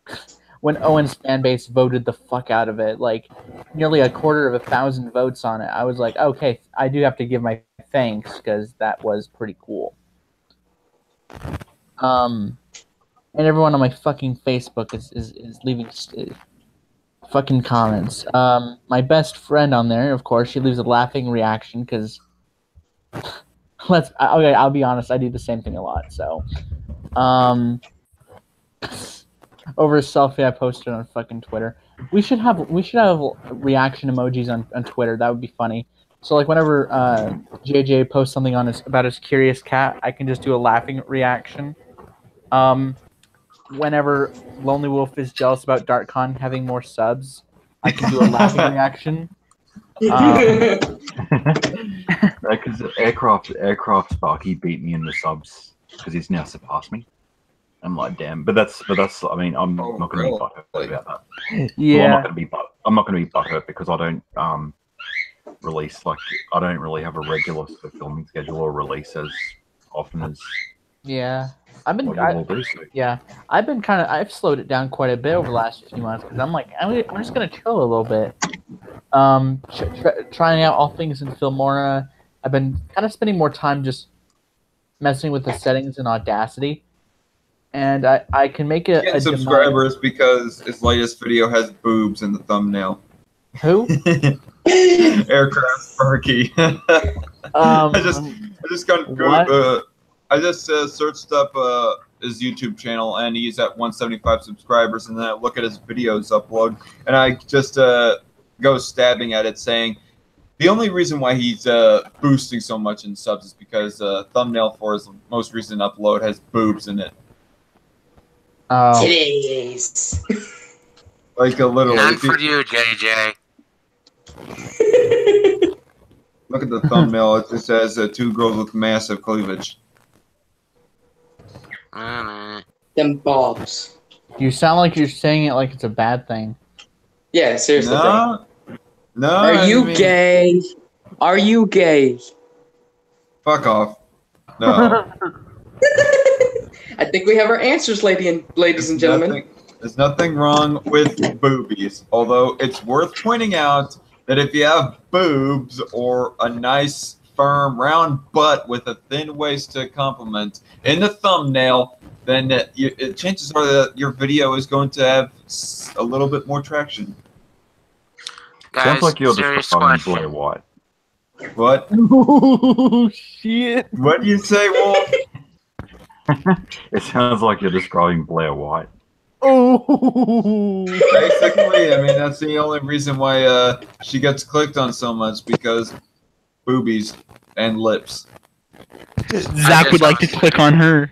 C: it. When Owen's fan base voted the fuck out of it, like nearly 250,000 votes on it, I was like, okay, I do have to give my thanks because that was pretty cool. And everyone on my fucking Facebook is leaving fucking comments. My best friend on there, of course, she leaves a laughing reaction because okay, I'll be honest, I do the same thing a lot. So, over a selfie I posted on fucking Twitter. We should have reaction emojis on Twitter. That would be funny. So like whenever JJ posts something on about his curious cat, I can just do a laughing reaction. Whenever Lonely Wolf is jealous about DarkCon having more subs, I can do a laughing reaction.
E: Because aircraft Sparky beat me in the subs because he's now surpassed me. I'm like, damn. But that's. I mean, I'm not going to be butthurt about that.
C: Yeah.
E: Well, I'm not going to be butthurt because I don't release I don't really have a regular sort of filming schedule or release as often as.
C: Yeah. I've been I've slowed it down quite a bit over the last few months because I'm like I'm just gonna chill a little bit. Trying out all things in Filmora. I've been kind of spending more time just messing with the settings in Audacity, and I can make it
D: Getting subscribers because his latest video has boobs in the thumbnail.
C: Who?
D: Aircraft Sparky. I just got Google. I just searched up his YouTube channel, and he's at 175 subscribers. And then I look at his videos upload, and I just go stabbing at it, saying the only reason why he's boosting so much in subs is because thumbnail for his most recent upload has boobs in it.
C: Oh.
B: Titties.
D: Like literally.
A: None for you, JJ.
D: Look at the thumbnail. It just says two girls with massive cleavage.
B: Them bobs.
C: You sound like you're saying it like it's a bad thing.
B: Yeah, seriously.
D: No. No.
B: Are you gay? Are you gay?
D: Fuck off. No.
B: I think we have our answers, ladies and gentlemen.
D: There's nothing wrong with boobies, although it's worth pointing out that if you have boobs or a nice, firm, round butt with a thin waist to complement in the thumbnail, then chances are that your video is going to have a little bit more traction.
A: Guys,
E: Sounds like you're
A: serious
E: just fucking Blair
A: question.
E: White.
D: What?
C: Oh shit!
D: What do you say, Wolf?
E: It sounds like you're describing Blair White.
C: Oh.
D: Basically, I mean, that's the only reason why she gets clicked on so much, because boobies and lips.
C: Zach would like to click on her.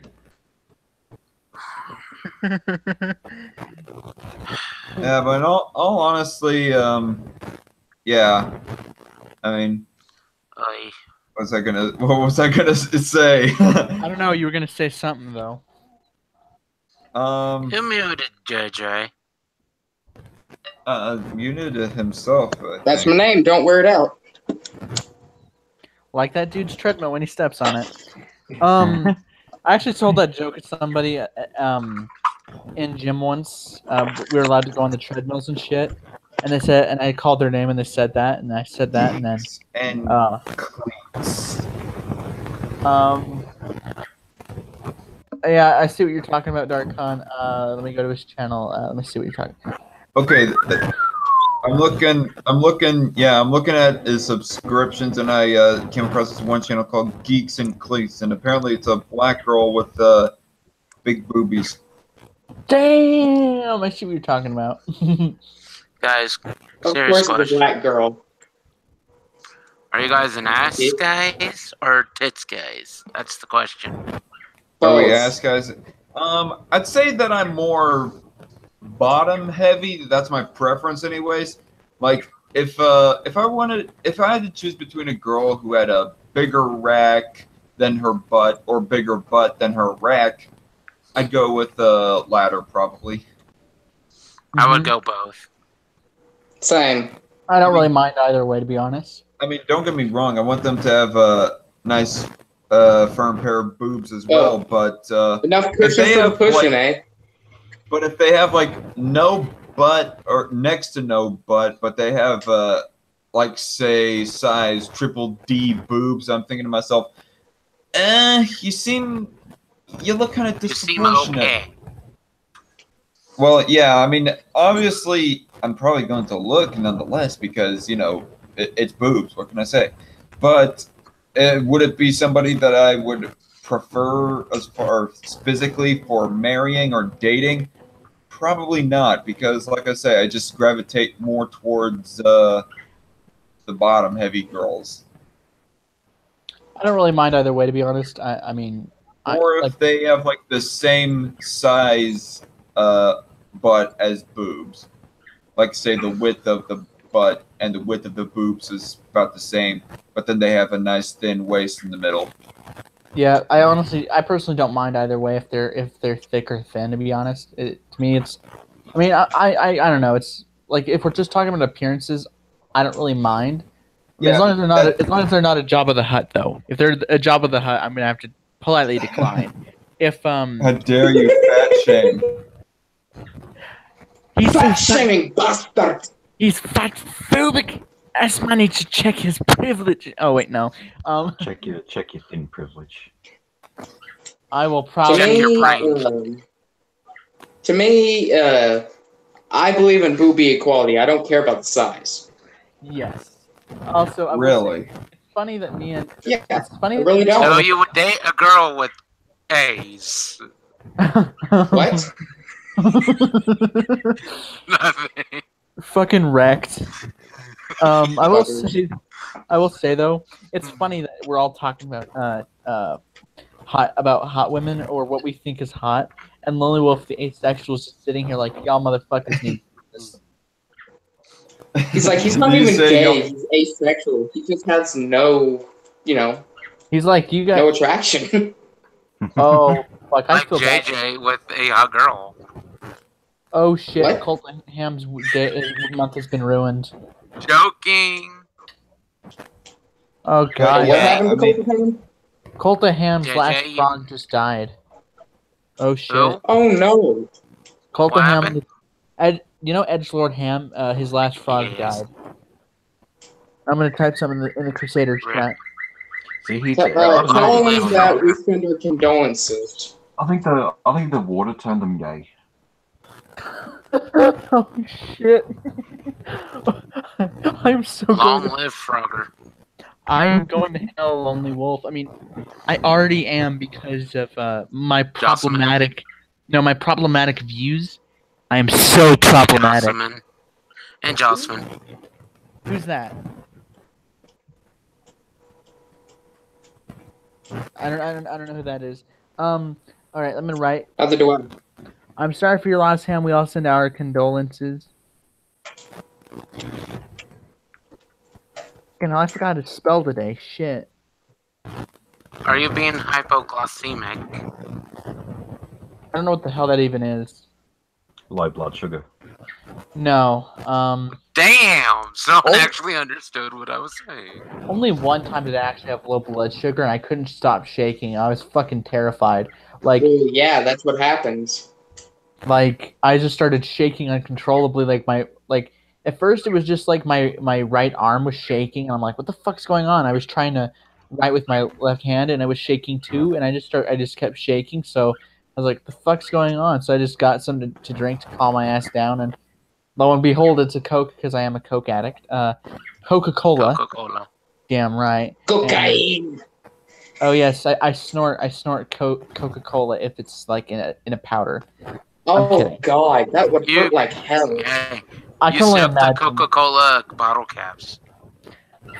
D: Yeah, but in all honestly, yeah. I mean,
A: Oy.
D: what was I gonna say?
C: I don't know. You were gonna say something though.
A: Who muted JJ?
D: Muted himself.
B: That's my name. Don't wear it out.
C: Like that dude's treadmill when he steps on it. I actually told that joke to somebody in gym once. We were allowed to go on the treadmills and shit. And they said, and I called their name, and they said that, and I said that, and then, yeah, I see what you're talking about, Darkon. Let me go to his channel. Let me see what you're talking about.
D: Okay, I'm looking at his subscriptions, and I came across this one channel called Geeks and Cleats, and apparently it's a black girl with big boobies.
C: Damn, I see what you're talking about.
A: Guys,
B: Of
A: serious
B: course, the
A: question.
B: black girl.
A: Are you guys an ass guys or tits guys? That's the question.
D: Are we
B: Both.
D: ass guys? I'd say that I'm more bottom heavy. That's my preference, anyways. Like if I had to choose between a girl who had a bigger rack than her butt or bigger butt than her rack, I'd go with the latter probably.
A: I would go both.
B: Same.
C: I don't really mind either way, to be honest.
D: I mean, don't get me wrong. I want them to have a nice, firm pair of boobs as well. But
B: Enough cushion
D: they
B: for the
D: have,
B: pushing,
D: like, but if they have like no butt or next to no butt, but they have like say size triple D boobs, I'm thinking to myself, you look kind of
A: You seem
D: disproportionate.
A: okay.
D: Well, yeah, I mean, obviously, I'm probably going to look nonetheless because, you know, it's boobs. What can I say? But would it be somebody that I would prefer as far as physically for marrying or dating? Probably not, because, like I say, I just gravitate more towards the bottom-heavy girls.
C: I don't really mind either way, to be honest. I mean,
D: Or if they have, like, the same size butt as boobs. Like, say, the width of the butt and the width of the boobs is about the same, but then they have a nice thin waist in the middle.
C: yeah, I personally don't mind either way if they're thick or thin. To be honest, to me, it's. I mean, I don't know. It's like if we're just talking about appearances, I don't really mind. I mean,
D: Yeah,
C: as long as they're not a Jabba the Hutt, though. If they're a Jabba the Hutt, I'm gonna have to politely decline. If
D: How dare you fat shame?
C: he's
B: Fat shaming bastard.
C: he's fat phobic. Ask money to check his privilege. Oh wait, no.
E: Check your thin privilege.
C: I will
B: To
C: probably.
A: Check your
B: me,
A: brain.
B: I believe in boobie equality. I don't care about the size.
C: Yes. Also, I will
D: Really?
C: say, it's funny that me and
B: Yeah,
C: it's funny
B: I
C: that
B: really
C: me and-
B: don't.
A: So you would date a girl with A's.
B: What?
A: Nothing.
C: Fucking wrecked. I will say, though, it's funny that we're all talking about hot women or what we think is hot, and Lonely Wolf the asexual is just sitting here like y'all motherfuckers need this.
B: He's like, he's not
D: Did you
B: even
D: say
B: gay. He's asexual. He just has no,
C: He's like, you
B: no
C: guys.
B: attraction.
C: Oh fuck! I
A: Like
C: feel bad.
A: JJ with a hot girl.
C: Oh shit!
B: What?
C: Colton Ham's month has been ruined.
A: Joking.
C: Oh god!
B: What
D: yeah,
B: happened to
D: I mean-
B: Colton Ham?
C: Colton Ham's
A: JJ,
C: last
A: you-
C: frog just died. Oh shit!
A: Who?
B: Oh no.
C: Colton
A: What
C: Ham.
A: happened?
C: Edgelord Ham. His last frog
A: Yes.
C: died. I'm gonna type something in the Crusaders
A: Rip.
C: chat.
E: See, he.
B: Tell him that we send our condolences.
E: I think the water turned them gay.
C: Oh shit! I'm so
A: Long
C: going.
A: live Frogger.
C: I'm going to hell, Lonely Wolf. I mean, I already am because of my problematic. No, my problematic views. I am so problematic.
A: Jocelyn. And Jocelyn.
C: Who's that? I don't know who that is. All right, I'm gonna write.
B: Neither do I.
C: I'm sorry for your loss, Ham. We all send our condolences. You know, I forgot to spell today. Shit.
A: Are you being hypoglycemic?
C: I don't know what the hell that even is.
E: Low blood sugar.
C: No.
A: Damn! Someone
C: Oh.
A: actually understood what I was saying.
C: Only one time did I actually have low blood sugar, and I couldn't stop shaking. I was fucking terrified. Like,
B: Ooh, yeah, that's what happens.
C: I just started shaking uncontrollably. At first it was just like my right arm was shaking, and I'm like, what the fuck's going on? I was trying to write with my left hand, and I was shaking too, and I just kept shaking. So I was like, the fuck's going on? So I just got something to drink to calm my ass down, and lo and behold, it's a Coke because I am a Coke addict. Coca-Cola.
A: Coca-Cola.
C: Damn right.
B: Cocaine.
C: Oh yes, I snort Coca-Cola if it's like in a powder.
B: Oh
C: kidding.
B: god, that would
A: You-
B: hurt like hell.
A: Hey,
C: I
A: you
C: can only
A: sip the
C: imagine.
A: Coca-Cola bottle caps.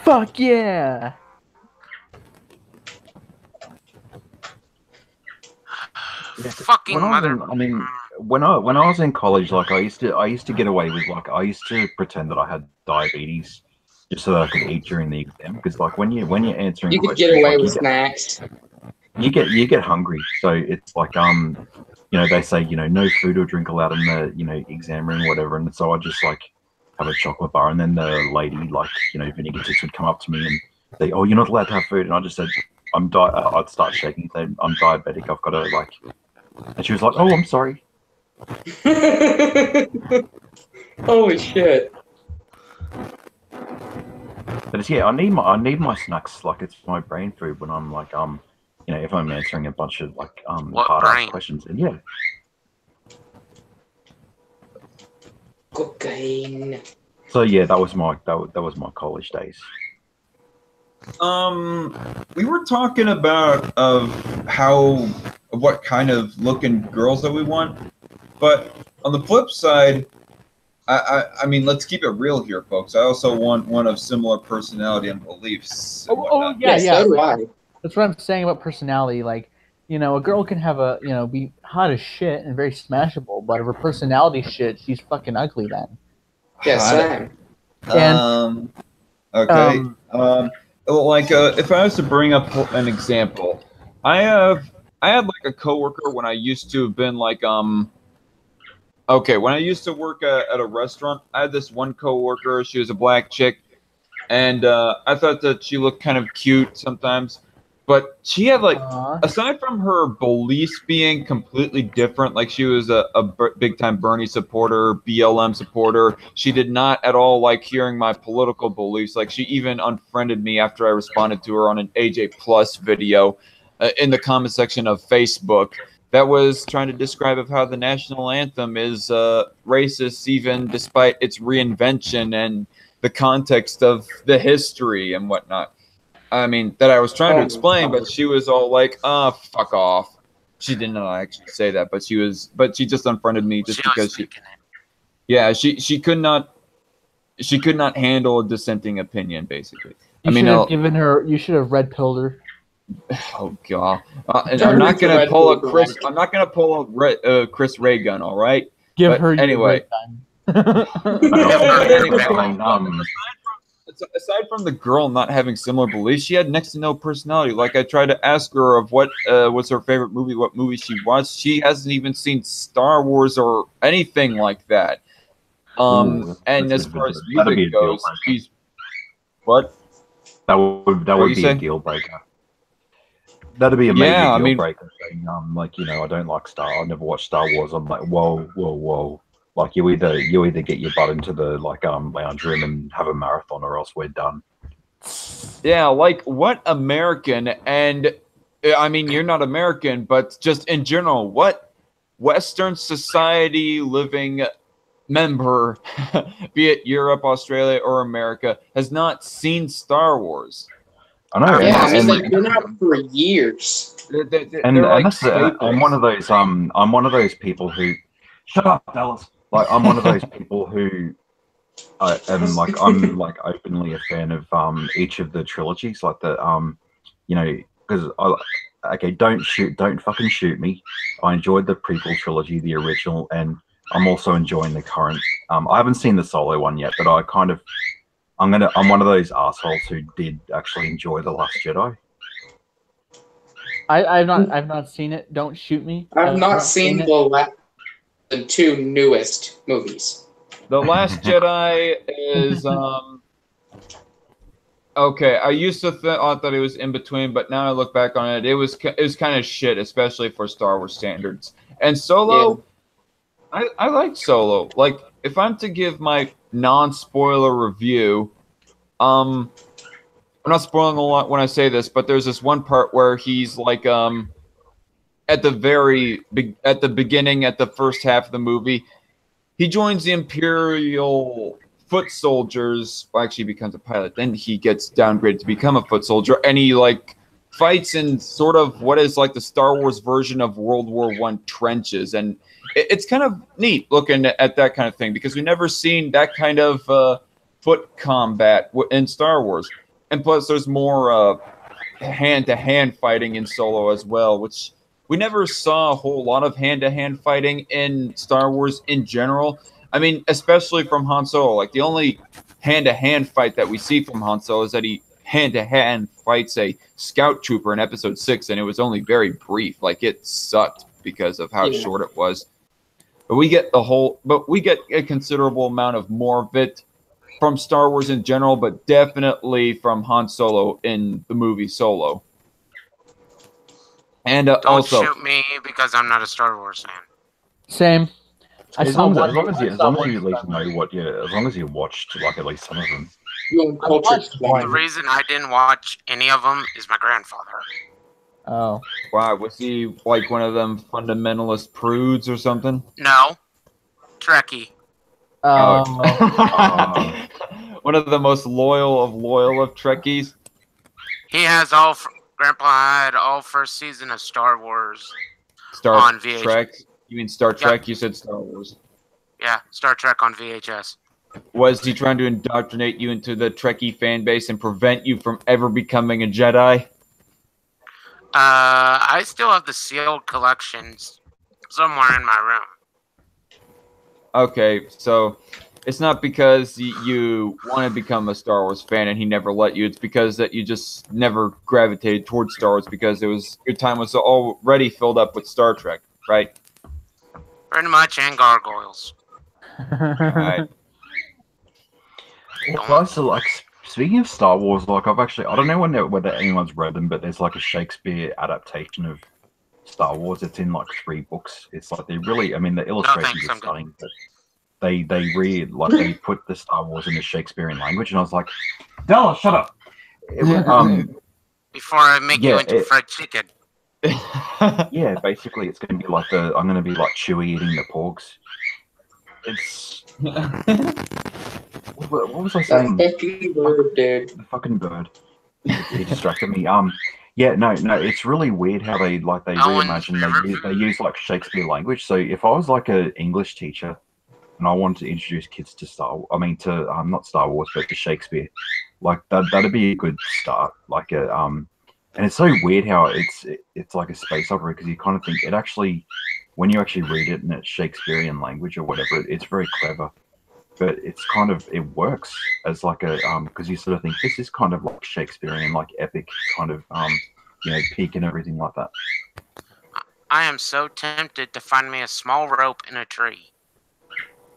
C: Fuck yeah!
A: Fucking
E: When I was
A: mother.
E: in- I mean, when I was in college, like I used to get away with I used to pretend that I had diabetes just so that I could eat during the exam because like when you're answering
B: You could
E: questions,
B: get away
E: like,
B: with snacks.
E: you get hungry, so it's like they say no food or drink allowed in the exam room, whatever, and so I just like have a chocolate bar, and then the lady vinegar tits would come up to me and say, "Oh, you're not allowed to have food," and I just said, I'd start shaking, say, "I'm diabetic, I've got to like," and she was like, "Oh, I'm sorry."
B: Holy shit.
E: But it's, I need my snacks, like it's my brain food when I'm like if I'm answering a bunch of like
A: What
E: hard ass
A: brain?
E: questions, and yeah.
B: Cocaine.
E: So yeah, that was my college days.
D: We were talking about what kind of looking girls that we want, but on the flip side, I mean, let's keep it real here, folks. I also want one of similar personality and beliefs. And whatnot.
C: Yeah.
B: So do I.
C: That's what I'm saying about personality. Like, a girl can have be hot as shit and very smashable, but if her personality shit, she's fucking ugly then.
B: Yeah, same.
D: Okay. If I was to bring up an example, I had like a coworker when I used to have been like when I used to work at a restaurant. I had this one coworker. She was a black chick, and I thought that she looked kind of cute sometimes. But she had like, aside from her beliefs being completely different, like she was a big time Bernie supporter, BLM supporter. She did not at all like hearing my political beliefs. Like she even unfriended me after I responded to her on an AJ Plus video in the comment section of Facebook that was trying to describe of how the national anthem is racist, even despite its reinvention and the context of the history and whatnot. I mean, that I was trying to explain, but she was all like, fuck off. She did not actually say that, but she just unfriended me just because she.
A: Thinking it.
D: Yeah, she could not. She could not handle a dissenting opinion, basically.
C: You should have given her. You should have red pilled her.
D: Oh god! And
B: Turn
D: I'm not
B: into
D: gonna
B: Red
D: pull a
B: Bull,
D: Chris.
B: right?
D: I'm not gonna pull a Chris Ray gun. All right.
C: Give
D: But
C: her your
D: anyway.
C: break time.
D: Anyway,
E: Um,
D: aside from the girl not having similar beliefs, she had next to no personality. Like I tried to ask her of what was her favorite movie, what movie she watched. She hasn't even seen Star Wars or anything like that. And as far as
E: that'd be a
D: music
E: deal
D: goes,
E: breaker.
D: she's what?
E: That would
D: you
E: be
D: say?
E: a deal breaker. That'd be a major
D: Yeah, I
E: deal
D: mean-
E: breaker. Saying, like, you know, I don't like I never watched Star Wars. I'm like, whoa. Like you either get your butt into the lounge room and have a marathon, or else we're done.
D: Yeah, like what American, and I mean, you're not American, but just in general, what Western society living member, be it Europe, Australia, or America, has not seen Star Wars?
E: I know.
B: Yeah, I mean,
E: and,
B: they've been out for years.
E: and
D: like
E: that's I'm one of those I'm one of those people who shut up, Dallas. Like I'm one of those people who I'm like openly a fan of each of the trilogies, like the you know, because don't fucking shoot me. I enjoyed the prequel trilogy, the original, and I'm also enjoying the current. I haven't seen the Solo one yet, but I'm one of those assholes who did actually enjoy The Last Jedi.
C: I've not seen it. Don't shoot me.
B: I've not seen
C: it.
B: the two newest movies.
D: The Last Jedi is okay. I used to thought that it was in between, but now I look back on it, it was kind of shit, especially for Star Wars standards. And Solo, I like Solo. Like if I'm to give my non-spoiler review, I'm not spoiling a lot when I say this, but there's this one part where he's like at the beginning, at the first half of the movie, he joins the Imperial foot soldiers. Well, actually, he becomes a pilot. Then he gets downgraded to become a foot soldier, and he like fights in sort of what is like the Star Wars version of World War I trenches, and it's kind of neat looking at that kind of thing because we've never seen that kind of foot combat in Star Wars. And plus, there's more hand-to-hand fighting in Solo as well, which we never saw a whole lot of hand-to-hand fighting in Star Wars in general. I mean, especially from Han Solo. Like, the only hand-to-hand fight that we see from Han Solo is that he hand-to-hand fights a scout trooper in Episode 6, and it was only very brief. Like, it sucked because of how short it was. But we get a considerable amount of more of it from Star Wars in general, but definitely from Han Solo in the movie Solo. And
A: Don't
D: also,
A: shoot me because I'm not a Star Wars fan.
C: Same.
E: As long as you at least know what as long as you watched like at least some of them.
A: The reason I didn't watch any of them is my grandfather.
C: Oh.
D: wow, was he like one of them fundamentalist prudes or something?
A: No. Trekkie.
D: One of the most loyal of Trekkies.
A: He has Grandpa had all first season of Star Wars on VHS.
D: Trek? You mean Star Trek? You said Star Wars.
A: Yeah, Star Trek on VHS.
D: Was he trying to indoctrinate you into the Trekkie fan base and prevent you from ever becoming a Jedi?
A: I still have the sealed collections somewhere in my room.
D: Okay, so it's not because you want to become a Star Wars fan and he never let you. It's because that you just never gravitated towards Star Wars because your time was already filled up with Star Trek, right?
A: Pretty much, and gargoyles.
D: Right.
E: Well, also, like, speaking of Star Wars, like, I don't know whether anyone's read them, but there's like a Shakespeare adaptation of Star Wars. It's in like 3 books. It's like the illustrations are stunning, but they put the Star Wars in the Shakespearean language, and I was like, Della, shut up.
A: Before I make you into fried chicken.
E: Yeah, basically, it's going to be like I'm going to be like Chewie eating the porgs. It's what was I saying?
B: The fucking bird, dude.
E: The fucking bird. He distracted me. Yeah, no, it's really weird how they
A: No one's
E: reimagine.
A: ever-
E: They use like Shakespeare language. So if I was like an English teacher and I wanted to introduce kids to not Star Wars, but to Shakespeare, like that'd be a good start. Like a and it's so weird how it's like a space opera because you kind of think it actually, when you actually read it in its Shakespearean language or whatever, it's very clever. But it's kind of, it works as like a because you sort of think this is kind of like Shakespearean, like epic kind of peak and everything like that.
A: I am so tempted to find me a small rope in a tree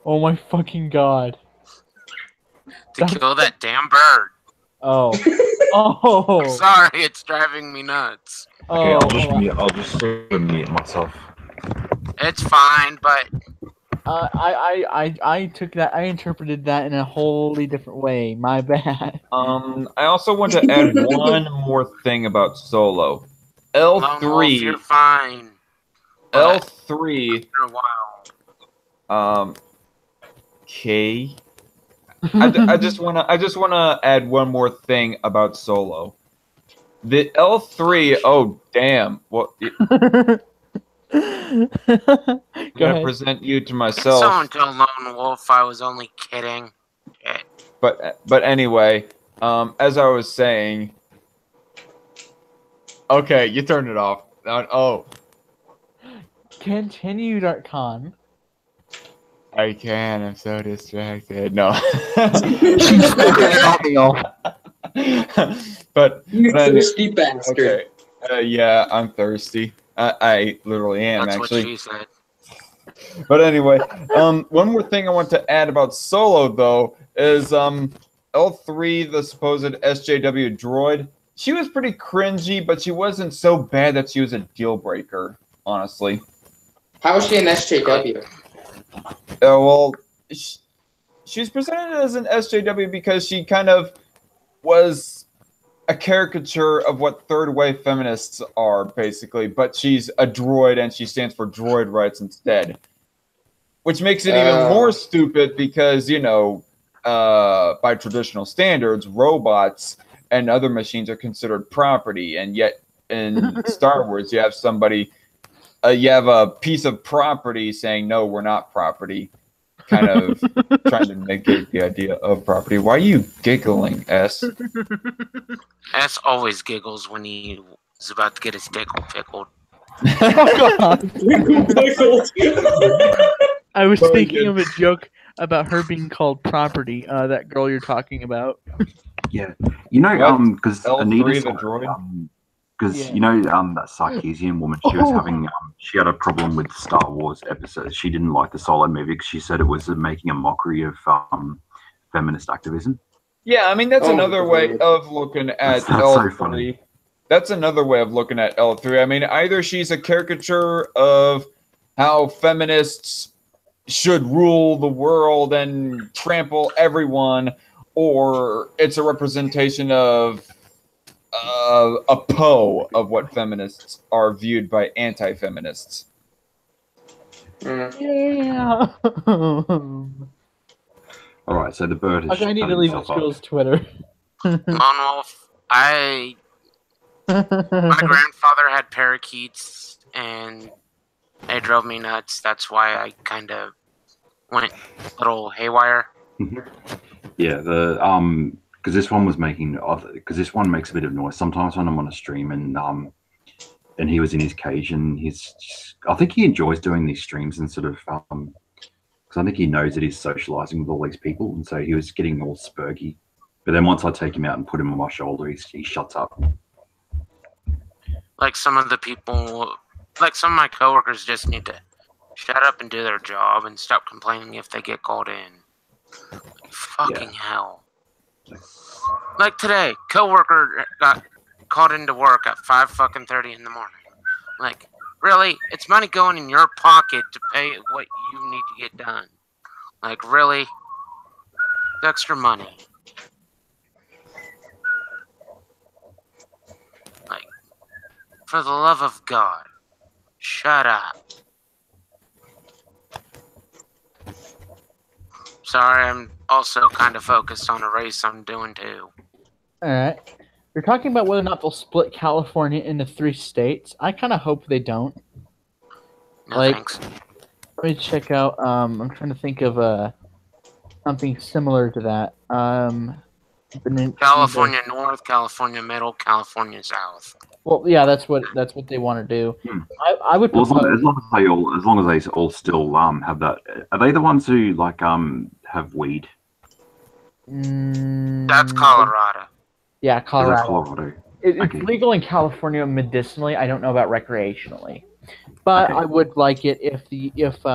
C: Oh my fucking god.
A: to kill that damn bird.
C: Oh. Oh.
A: Sorry, it's driving me nuts.
E: Okay,
C: Oh.
E: I'll just sort of mute myself.
A: It's fine, but
C: I took that. I interpreted that in a wholly different way. My bad.
D: I also want to add one more thing about Solo.
A: Lone Wolf,
D: L3.
A: you're fine.
D: L3.
A: After a while.
D: Okay. I just wanna add one more thing about Solo. The L3. Oh damn! What? I'm gonna present you to
A: Can
D: myself.
A: someone tell Lone Wolf I was only kidding? Okay.
D: But anyway, as I was saying. Okay, you turned it off. Oh.
C: Continue, Dark Khan.
D: I can. I'm so distracted. No. but
B: You
D: but
B: thirsty bastard.
D: Okay. Yeah, I'm thirsty. I literally am
A: That's
D: actually.
A: what she said.
D: But anyway, one more thing I want to add about Solo though is L3, the supposed SJW droid. She was pretty cringy, but she wasn't so bad that she was a deal breaker. Honestly.
B: How is she an SJW?
D: Well, she was presented as an SJW because she kind of was a caricature of what third wave feminists are, basically. But she's a droid and she stands for droid rights instead. Which makes it even more stupid because, by traditional standards, robots and other machines are considered property. And yet in Star Wars, you have somebody... you have a piece of property saying, no, we're not property. Kind of trying to negate the idea of property. Why are you giggling, S?
A: S always giggles when he is about to get his dick pickled.
C: I was thinking of a joke about her being called property. That girl you're talking about.
E: Yeah, because Anita,
D: the droid.
E: because
C: Yeah.
E: that Sarkeesian woman, she was having she had a problem with Star Wars episodes. She didn't like the Solo movie because she said it was making a mockery of feminist activism.
D: Yeah, I mean that's another way of looking at
E: That's
D: L3.
E: so funny.
D: That's another way of looking at L3. I mean, either she's a caricature of how feminists should rule the world and trample everyone, or it's a representation of a Poe of what feminists are viewed by anti-feminists.
C: Yeah.
E: All right, so the bird is.
C: Okay, I need to leave this girl's Twitter.
A: Lone Wolf, my grandfather had parakeets and they drove me nuts. That's why I kind of went a little haywire.
E: Yeah, because this one was making, because this one makes a bit of noise sometimes when I'm on a stream, and he was in his cage, and I think he enjoys doing these streams and sort of because I think he knows that he's socializing with all these people, and so he was getting all spurgy. But then once I take him out and put him on my shoulder, he shuts up.
A: Like some of my coworkers just need to shut up and do their job and stop complaining if they get called in. Fucking hell. Like today, coworker got called into work at 5:30 in the morning. Like, really? It's money going in your pocket to pay what you need to get done. Like, really? It's extra money. Like, for the love of God, shut up. Sorry, I'm also kind of focused on a race I'm doing too.
C: Alright. You're talking about whether or not they'll split California into 3 states. I kind of hope they don't.
A: No
C: Like-
A: thanks.
C: Let me check out. I'm trying to think of something similar to that.
A: California North, California Middle, California South.
C: Well, yeah, that's what they want to do. I would
E: Well,
C: propose.
E: as long as they all still have that. Are they the ones who like have weed?
A: That's Colorado.
C: Yeah,
E: Is that
C: Colorado.
E: Colorado?
C: It's
E: Okay.
C: legal in California medicinally. I don't know about recreationally, but
E: Okay.
C: I would like it if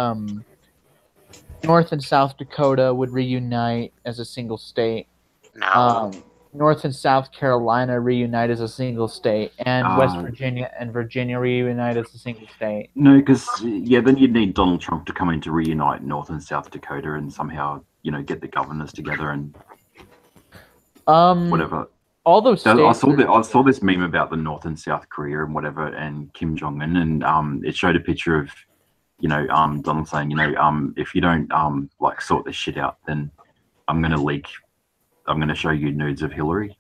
C: North and South Dakota would reunite as a single state.
A: No.
C: North and South Carolina reunite as a single state, and West
E: Uh,
C: Virginia and Virginia reunite as a single state.
E: No, because then you'd need Donald Trump to come in to reunite North and South Dakota and somehow get the governors together and whatever.
C: All those states.
E: I saw this meme about the North and South Korea and whatever, and Kim Jong Un, and it showed a picture of Donald saying, if you don't like sort this shit out, then I'm gonna show you nudes of Hillary.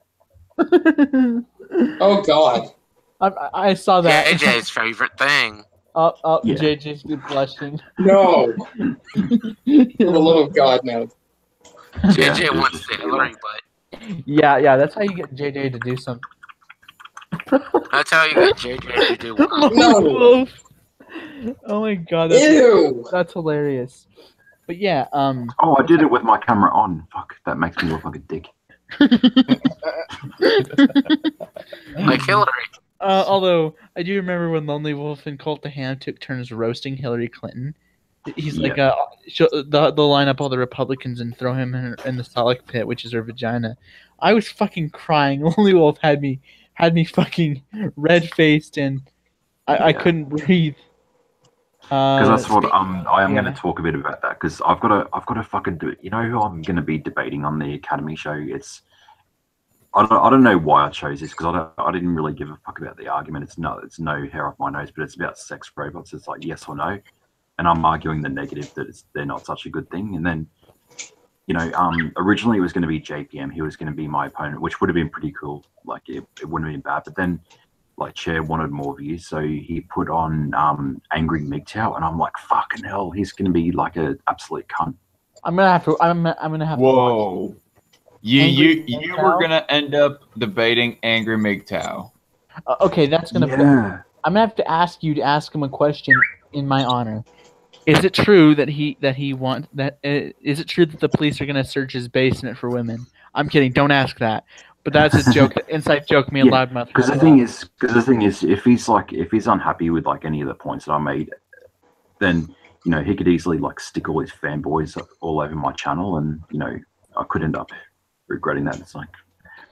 B: Oh God.
C: I saw that.
A: JJ's favorite thing.
E: Yeah.
C: JJ's blushing.
B: No. For the love of God, no.
A: JJ
E: Yeah,
A: wants the Hillary butt.
C: Yeah, that's how you get JJ to do something.
A: That's how you get JJ to do what?
B: No.
C: Oh my God,
B: Ew.
C: that's hilarious. But yeah,
E: Oh, I did it with my camera on. Fuck, that makes me look like a dick.
A: Like Hillary.
C: although I do remember when Lonely Wolf and Colt the Ham took turns roasting Hillary Clinton. He's like, they'll line up all the Republicans and throw him in the Salic pit, which is her vagina. I was fucking crying. Lonely Wolf had me fucking red faced, and I couldn't breathe.
E: Because that's what I am
C: yeah.
E: going to talk a bit about that because I've got to fucking do it. You know who I'm going to be debating on the Academy show? I don't know why I chose this because I didn't really give a fuck about the argument. It's no hair off my nose, but it's about sex robots. It's like yes or no, and I'm arguing the negative that they're not such a good thing. And then originally it was going to be JPM. He was going to be my opponent, which would have been pretty cool. Like it wouldn't have been bad, but then. Like Chair wanted more views, so he put on Angry MGTOW, and I'm like, fucking hell, he's gonna be like an absolute cunt.
C: I'm gonna have to. I'm gonna have to.
D: Whoa! You
C: MGTOW?
D: were gonna end up debating Angry MGTOW.
C: Okay, that's gonna.
E: Yeah.
C: I'm gonna have to ask you to ask him a question in my honor. Is it true that is it true that the police are gonna search his basement for women? I'm kidding. Don't ask that. But that's a joke, inside joke. Me and Loudmouth.
E: Because the thing is, if he's unhappy with like any of the points that I made, then he could easily like stick all his fanboys all over my channel, and I could end up regretting that. It's like,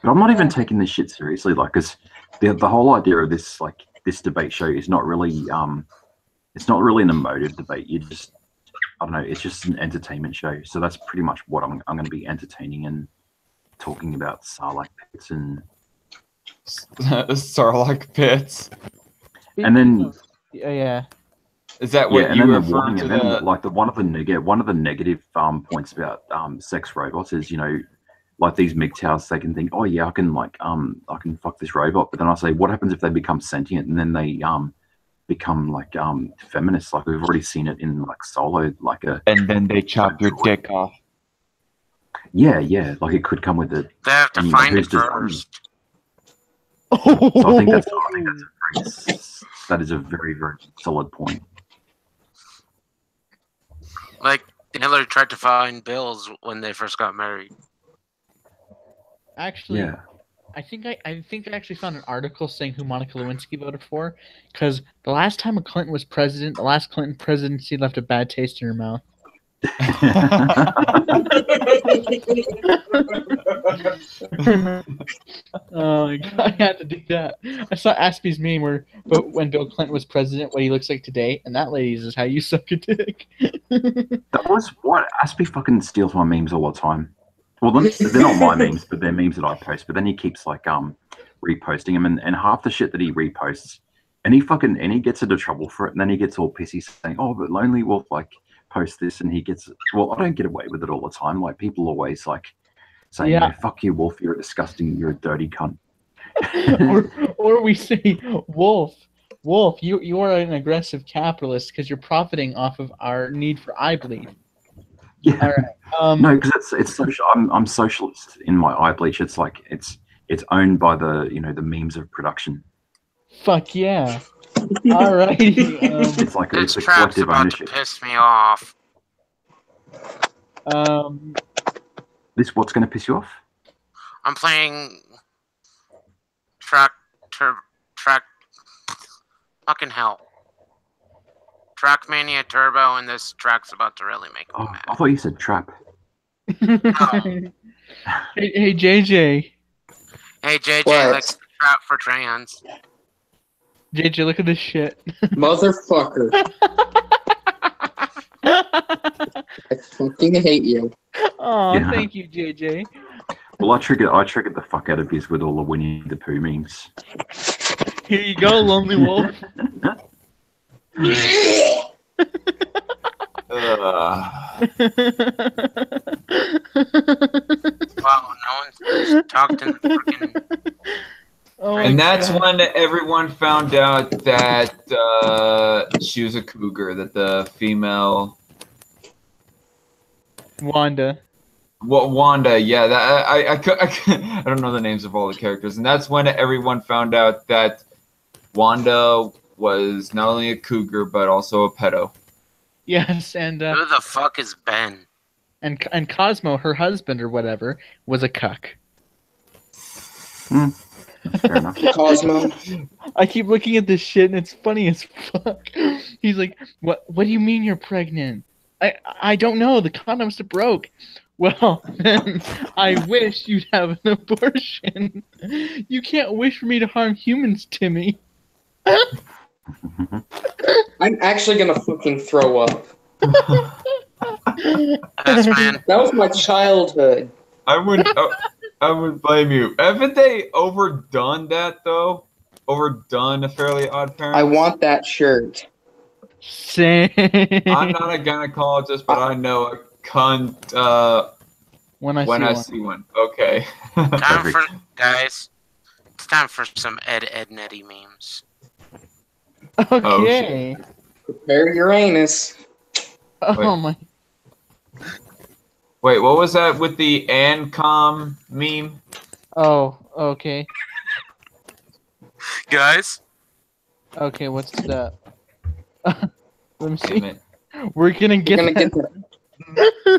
E: but I'm not even taking this shit seriously, like, because the whole idea of this debate show is not really it's not really an emotive debate. I don't know, it's just an entertainment show. So that's pretty much what I'm going to be entertaining and talking about Sarlacc pits and
D: Sarlacc pits.
E: And then
C: yeah.
D: Is that what
E: and
D: you
E: then the
D: refer
E: warning,
D: to?
E: and then like one of the negative points about sex robots is like these MGTOWs, they can think, oh yeah, I can fuck this robot, but then I say, what happens if they become sentient and then they become like feminists? Like we've already seen it in like Solo, like
D: and then they chop your dick off.
E: Yeah, like it could come with it.
A: They have to find it first.
E: So I think that is a very, very solid point.
A: Like Hillary tried to find Bills when they first got married.
C: Actually,
E: Yeah.
C: I think I actually found an article saying who Monica Lewinsky voted for, because the last time a Clinton was president, the last Clinton presidency left a bad taste in her mouth. Oh my God, I had to do that. I saw Aspie's meme but when Bill Clinton was president, what he looks like today, and that, ladies, is how you suck a dick.
E: That was what Aspie fucking steals my memes all the time. Well, they're not my memes, but they're memes that I post. But then he keeps like reposting them, and half the shit that he reposts, and he gets into trouble for it, and then he gets all pissy saying, "Oh, but Lonely Wolf like post this," and he gets, well, I don't get away with it all the time. Like people always like saying,
C: Yeah.
E: "Fuck you, Wolf, you're a dirty cunt."
C: or we say, Wolf, you are an aggressive capitalist because you're profiting off of our need for eye bleed.
E: Yeah.
C: All right.
E: No, because it's social. I'm socialist in my eye bleach. It's like it's owned by the the memes of production.
C: Fuck yeah. Alrighty.
E: It's like
A: This
E: it's a
A: trap's
E: collective
A: about
E: ownership.
A: to piss me off.
E: What's going to piss you off?
A: I'm playing track. Fucking hell. Trackmania Turbo, and this track's about to really make me
E: Oh,
A: mad.
E: I thought you said trap.
C: Hey, JJ.
A: Hey, JJ
B: What?
A: likes the trap for trans.
C: JJ, look at this shit.
B: Motherfucker. I fucking hate you.
C: Oh,
E: Yeah.
C: thank you, JJ.
E: Well, I triggered the fuck out of his with all the Winnie the Pooh memes.
C: Here you go, Lonely Wolf.
A: Wow, no one's talked in the freaking.
C: Oh,
D: And that's
C: God.
D: when everyone found out that she was a cougar, that the female
C: Wanda.
D: Wanda, yeah, that I don't know the names of all the characters, and that's when everyone found out that Wanda was not only a cougar but also a pedo.
C: Yes, and
A: Who the fuck is Ben?
C: and Cosmo, her husband or whatever, was a cuck.
E: Fair enough.
B: Cosmo.
C: I keep looking at this shit and it's funny as fuck. He's like, "What do you mean you're pregnant?" I don't know. The condoms are broke. Well, then I wish you'd have an abortion. You can't wish for me to harm humans, Timmy.
B: I'm actually gonna fucking throw up.
A: Yes, man.
B: That was my childhood.
D: I would blame you. Haven't they overdone that though? Overdone A Fairly Odd Parents?
B: I want that shirt.
C: Same.
D: I'm not a gynecologist, but I know a cunt
C: when I
D: see one. Okay.
A: Time for guys. It's time for some Ed and Eddie memes.
C: Okay.
B: Prepare your anus.
C: Oh my.
D: Wait, what was that with the Ancom meme?
C: Oh, okay.
A: Guys,
C: Okay, what's that? Let me see.
D: Damn it.
C: We're gonna get
B: You're gonna
C: that.
B: get that.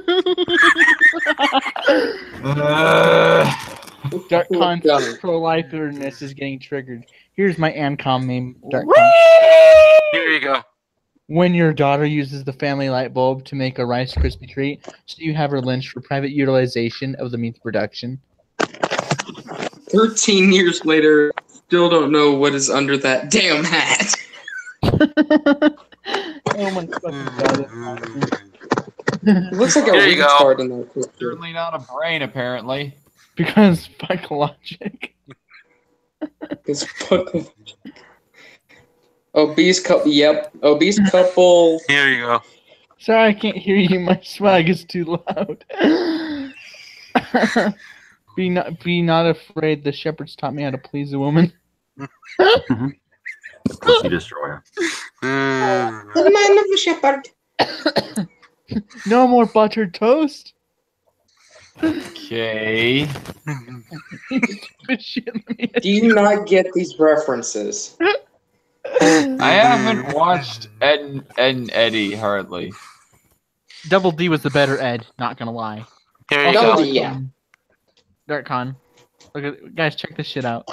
C: Dark
B: Oh,
C: Con's
B: God.
C: pro-liferness is getting triggered. Here's my Ancom meme, Dark Con.
A: here you go.
C: When your daughter uses the family light bulb to make a Rice Krispie treat, so you have her lynched for private utilization of the means production.
B: 13 years later, still don't know what is under that damn hat.
C: Oh my fucking god.
B: It looks like a
A: There you go.
B: retard in that picture.
D: Certainly not a brain, apparently.
C: Because fuck logic.
B: It's fucking... Obese couple. Yep. Obese couple.
A: Here you go.
C: Sorry, I can't hear you. My swag is too loud. Be not afraid. The shepherds taught me how to please a woman.
E: Pussy destroyer.
A: Mm.
B: The man of the shepherd.
C: No more buttered toast.
D: Okay.
B: Do you not get these references?
D: I haven't watched Ed and Eddie hardly.
C: Double D was the better Ed. Not gonna lie.
A: Here you
B: Double
A: go.
B: D, yeah.
C: Dark Con. Look at guys. Check this shit out.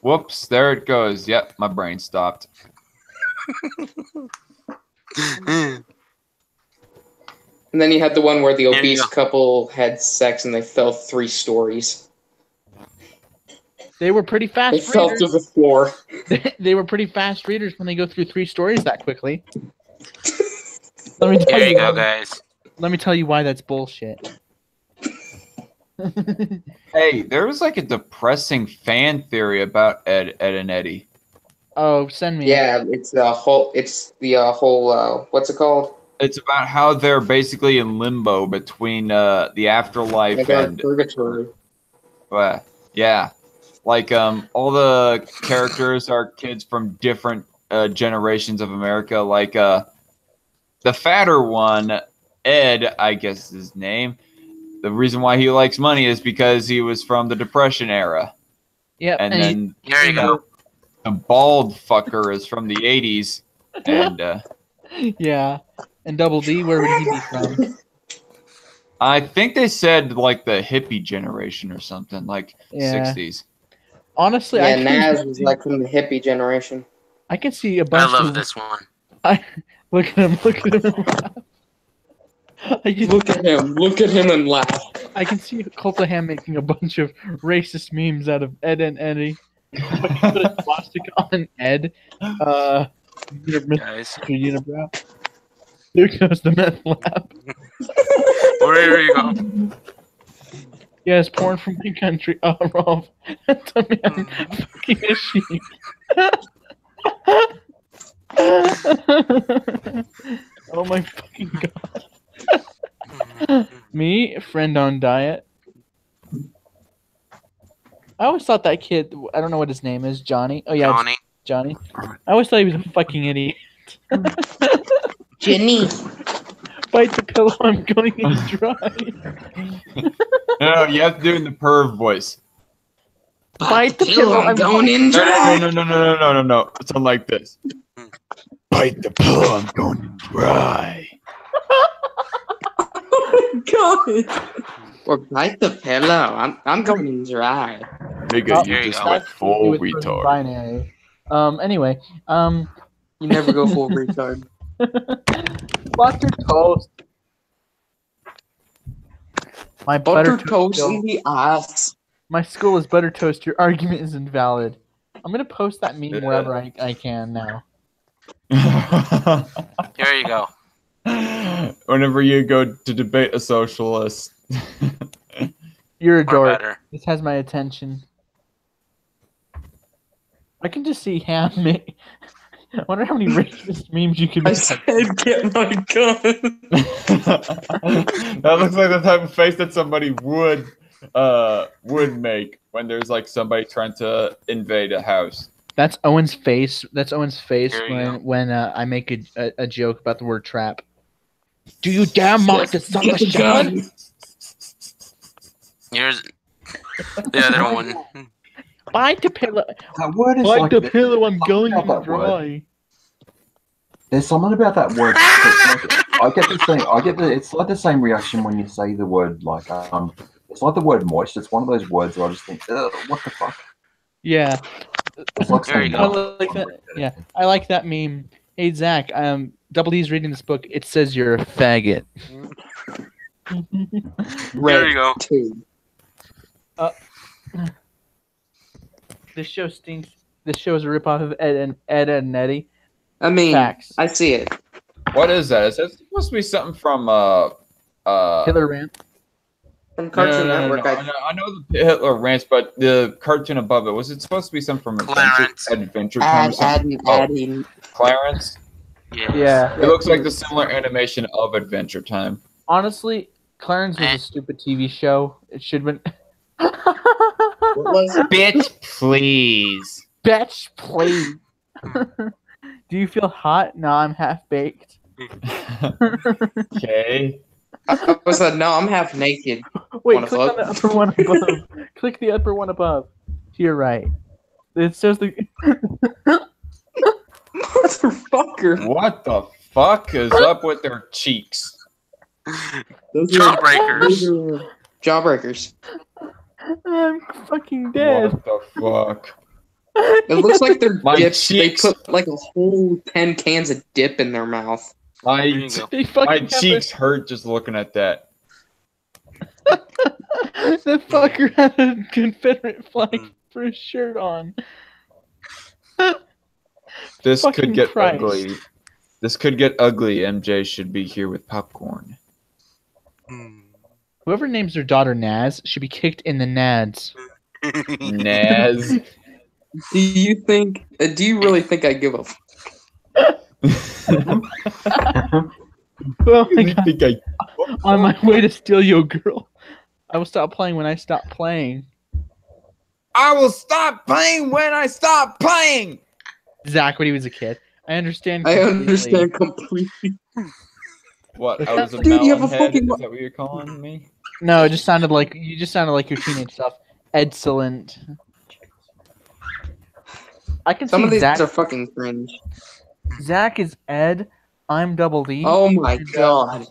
D: Whoops, there it goes. Yep, my brain stopped.
B: And then you had the one where the
A: There you
B: obese
A: go.
B: couple had sex and they fell 3 stories.
C: They were pretty
B: They
C: fast
B: fell to
C: readers.
B: the floor.
C: They were pretty fast readers when they go through 3 stories that quickly. Let me tell
A: Here you go,
C: why-
A: guys.
C: Let me tell you why that's bullshit.
D: Hey, there was like a depressing fan theory about Ed and Eddie.
C: Oh, send me.
B: Yeah, it's the whole. What's it called?
D: It's about how they're basically in limbo between the afterlife
B: Like our
D: and
B: purgatory.
D: uh, Yeah, like all the characters are kids from different generations of America. Like the fatter one, Ed, I guess is his name. The reason why he likes money is because he was from the Depression era.
C: Yeah,
D: And then
A: There you go.
D: the bald fucker is from the 80s. And
C: yeah. And Double D, where would he be from?
D: I think they said like the hippie generation or something, like
C: Yeah.
D: 60s.
C: Honestly,
B: Yeah,
C: I can
B: Naz was like from the hippie generation.
C: I can see a
A: I
C: bunch
A: love
C: of
A: this one.
C: look at him, look at him.
B: Look at him and laugh.
C: I can see Cult of Ham making a bunch of racist memes out of Ed and Eddie. Put a swastika on Ed.
A: Guys.
C: Unibrow. There goes the meth lab.
A: Where you go?
C: Yes, porn from the country. Oh, Rolf. That's a man fucking a sheep. Oh my fucking god. Me, friend on diet. I always thought that kid, I don't know what his name is, Johnny. Oh yeah,
A: Johnny.
C: Johnny. I always thought he was a fucking idiot.
B: Jenny.
C: Bite the pillow, I'm going in dry.
D: No, you have to do it in the perv voice.
C: Bite the pillow, I'm
B: going in dry.
D: No. Something like this. Bite the pillow, I'm going dry.
B: God. Or bite the pillow. I'm going in dry.
D: Nigga,
A: Here
D: you
A: you
D: just
A: go.
D: went full
C: With frozen
D: retard.
C: binary. Anyway,
B: You never go full retard.
C: butter toast. My
B: Butter
C: butter
B: toast
C: toast.
B: in the ass.
C: My school is butter toast. Your argument is invalid. I'm gonna post that meme
D: Yeah.
C: wherever I can now.
A: Here you go.
D: Whenever you go to debate a socialist.
C: You're a
A: Or
C: dork.
A: better.
C: This has my attention. I can just see Ham make. I wonder how many racist memes you could
B: I
C: make.
B: said, get my gun.
D: That looks like the type of face that somebody would make when there's like somebody trying to invade a house.
C: That's Owen's face. That's Owen's face
A: There you
C: when I make a joke about the word trap. Do you dare mock the son of a gun?
A: Here's the other one.
C: Bite the pillow.
E: That word is
C: Bite
E: like
C: the pillow. I'm
E: something
C: going
E: about
C: in
E: that word.
C: dry.
E: There's something about that word. I get the same. It's like the same reaction when you say the word like It's like the word moist. It's one of those words where I just think, ugh, what the fuck?
C: Yeah.
E: It's like
A: There you
E: saying
A: go.
C: I like that. Yeah, I like that meme. Hey Zach, Double D's reading this book. It says you're a faggot.
A: There you go.
B: Two.
C: This show stinks. This show is a ripoff of Ed and Eddie.
B: I mean,
C: Facts.
B: I see it.
D: What is that? Is that supposed to be something from
C: Hitler rant.
B: From Cartoon Network.
D: I know the Hitler rants, but the cartoon above it, was it supposed to be something from
A: Clarence.
D: Adventure Time or something?
B: Adding.
D: Clarence?
C: Yeah.
D: It looks like the similar animation of Adventure Time.
C: Honestly, Clarence was a stupid TV show. It should have been.
B: What was it?
D: Bitch, please.
C: Bitch, please. Do you feel hot? No, I'm half baked.
D: Okay.
B: I was like, no, I'm half naked.
C: Wait,
B: Wanna
C: click on the upper one above. Click the upper one above. To your right. It says the.
B: Motherfucker.
D: What the fuck is up with their cheeks?
A: Jawbreakers.
B: Jawbreakers.
C: I'm fucking dead.
D: What the fuck?
B: It looks like they're
D: My
B: dips. They
D: cheeks.
B: put like a whole 10 cans of dip in their mouth.
D: My,
A: There you go.
C: They fucking
D: my
C: have
D: cheeks hurt just looking at that.
C: The fucker had a Confederate flag for his shirt on.
D: This
C: Fucking
D: could get
C: Christ.
D: ugly. This could get ugly. MJ should be here with popcorn.
C: Whoever names their daughter Naz should be kicked in the nads.
D: Naz.
B: Do you think? Do you really think I give a?
C: Oh my God.
D: think I
C: On my way to steal your girl. I will stop playing when I stop playing.
D: I will stop playing when I stop playing.
C: Zach, when he was a kid. I understand.
B: I
C: completely.
B: understand completely.
D: What? I was a
B: Dude, you have a
D: melonhead?
B: fucking-
D: Is that what you're calling me?
C: No, it just sounded like your teenage stuff. Excellent. I can
B: Some
C: see
B: of these
C: Zach.
B: are fucking cringe.
C: Zach is Ed. I'm Double D.
B: Oh my god.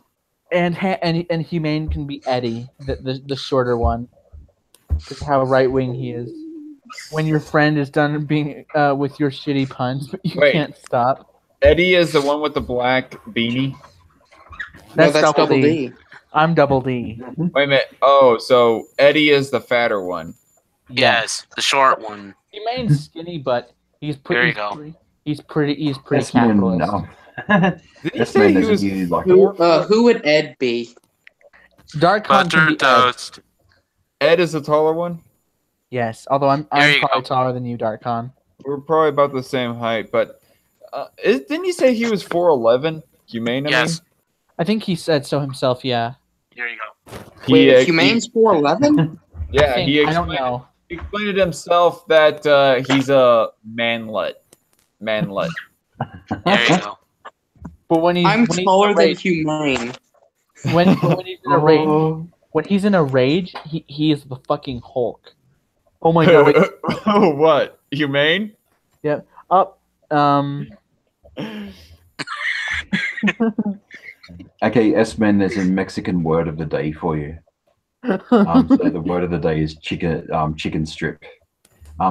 C: And Humane can be Eddie, the shorter one. Just how right wing he is. When your friend is done being with your shitty puns, but you
D: Wait.
C: can't stop.
D: Eddie is the one with the black beanie.
B: No, that's Double D.
C: I'm Double D.
D: Wait a minute. Oh, so Eddie is the fatter one.
A: Yes, the short one.
C: Humane's skinny, but he's pretty.
A: There you go.
C: He's pretty
E: Yes, man,
C: capitalist.
E: no.
D: Did you
E: Yes,
D: say
E: man,
D: he
E: doesn't
D: was
E: you like
B: Who would Ed be?
C: Dark Khan can
A: Butter
C: be Ed.
A: toast.
D: Ed is the taller one?
C: Yes, although I'm
A: There you
C: probably
A: go.
C: taller than you, Dark Khan.
D: We're probably about the same height, but didn't you say he was 4'11"? Humane, I
A: Yes.
C: I think he said so himself. Yeah.
A: Here you go.
D: mean?
B: Wait, Humane's 4'11"?
D: Yeah,
C: I
D: he
C: don't
D: explained,
C: know.
D: he explained it himself that he's a manlet. Manlet.
A: There you go.
C: But when he's
B: I'm
C: when he's
B: taller
C: in a
B: than
C: rage,
B: Humane.
C: when he's in a rage, when he's in a rage, he is the fucking Hulk. Oh my god! Wait,
D: Oh, what? Humane?
C: up.
E: Okay, S-Men, there's a Mexican word of the day for you. So the word of the day is chicken strip.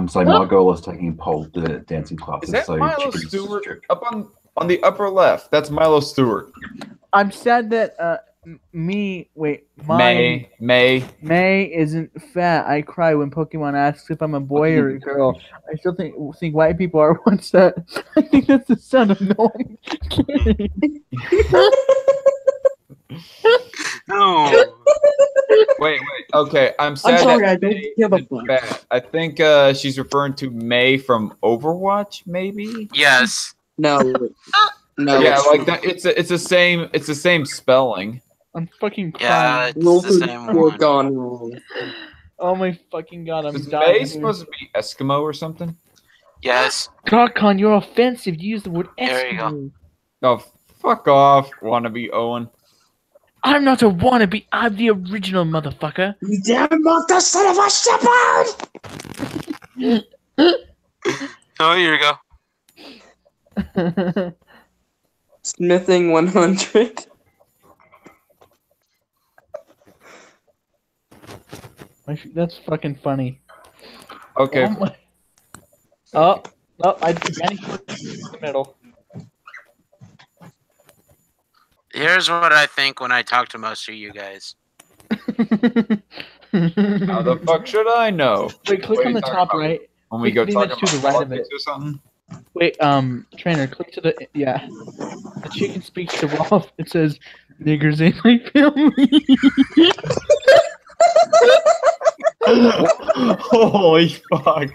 E: So my girl is taking pole dancing classes.
D: Is that
E: so
D: Milo
E: chicken
D: Stewart?
E: strip.
D: Up on the upper left. That's Milo Stewart.
C: I'm sad that May isn't fat. I cry when Pokemon asks if I'm a boy or a girl. I still think white people are. What's that? I think that's the sound of no one kidding.
A: No.
D: Wait. Okay, I'm sad.
B: I'm sorry,
D: that
B: I don't
D: May
B: give a
D: isn't
B: fuck.
D: fat. I think she's referring to May from Overwatch, maybe.
A: Yes.
B: No. No.
D: Yeah, like that. It's the same. It's the same spelling.
C: I'm fucking
A: Yeah,
C: crying.
A: it's the same
B: We're
A: one.
B: gone wrong.
C: Oh my fucking god! I'm
D: Is
C: dying.
D: May supposed to be Eskimo or something?
A: Yes.
C: Darkon, you're offensive. You use the word
A: There you go.
C: Eskimo.
D: Oh, fuck off, wannabe Owen.
C: I'm not a wannabe. I'm the original motherfucker.
B: You damn mother son of a shepherd!
A: Oh, here you go.
B: Smithing 100.
C: That's fucking funny.
D: Okay.
C: Oh, I managed to put it in the middle.
A: Here's what I think when I talk to most of you guys.
D: How the fuck should I know?
C: Wait, click
D: What are
C: on
D: you
C: the
D: talking
C: top
D: about?
C: right.
D: When we
C: Click
D: go
C: pretty
D: talking
C: much to
D: about
C: the right of
D: politics
C: it.
D: or something?
C: Wait, trainer, click to the The chicken speaks to Rolf. It says, "Niggers ain't my family."
D: Holy fuck!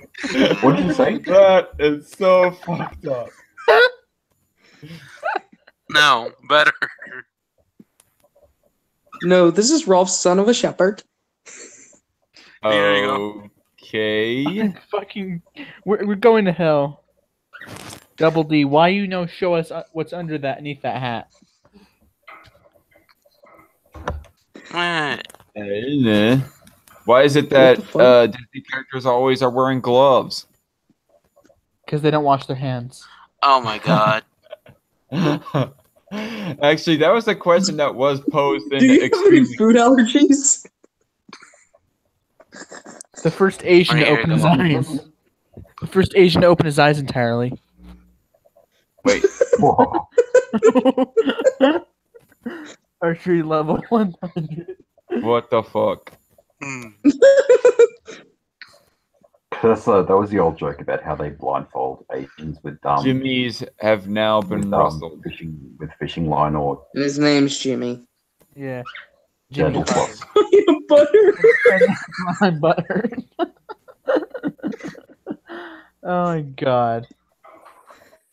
E: What did you say?
D: That is so fucked up.
A: No, better.
B: No, this is Rolf's son of a shepherd.
A: There you go.
D: Okay.
C: Fucking, we're going to hell. Double D, why show us what's underneath that hat?
D: Why is it that
B: What the fuck?
D: Disney characters always are wearing gloves?
C: Because they don't wash their hands.
A: Oh my god.
D: Actually, that was the question that was posed in
B: Do you have any
D: extremely.
B: food allergies?
C: The first Asian to
A: Right here,
C: open his
A: go on.
C: eyes. The first Asian to open his eyes entirely.
D: Wait,
E: Whoa.
C: Archery level 100.
D: what the fuck?
A: Hmm.
E: That was the old joke about how they blindfold Asians with
D: Jimmy's have now been rustled.
E: fishing line or
B: And his name's Jimmy.
C: Yeah.
E: gentle
C: Butter.
E: cloth.
B: Butter.
C: My butter. Oh my god.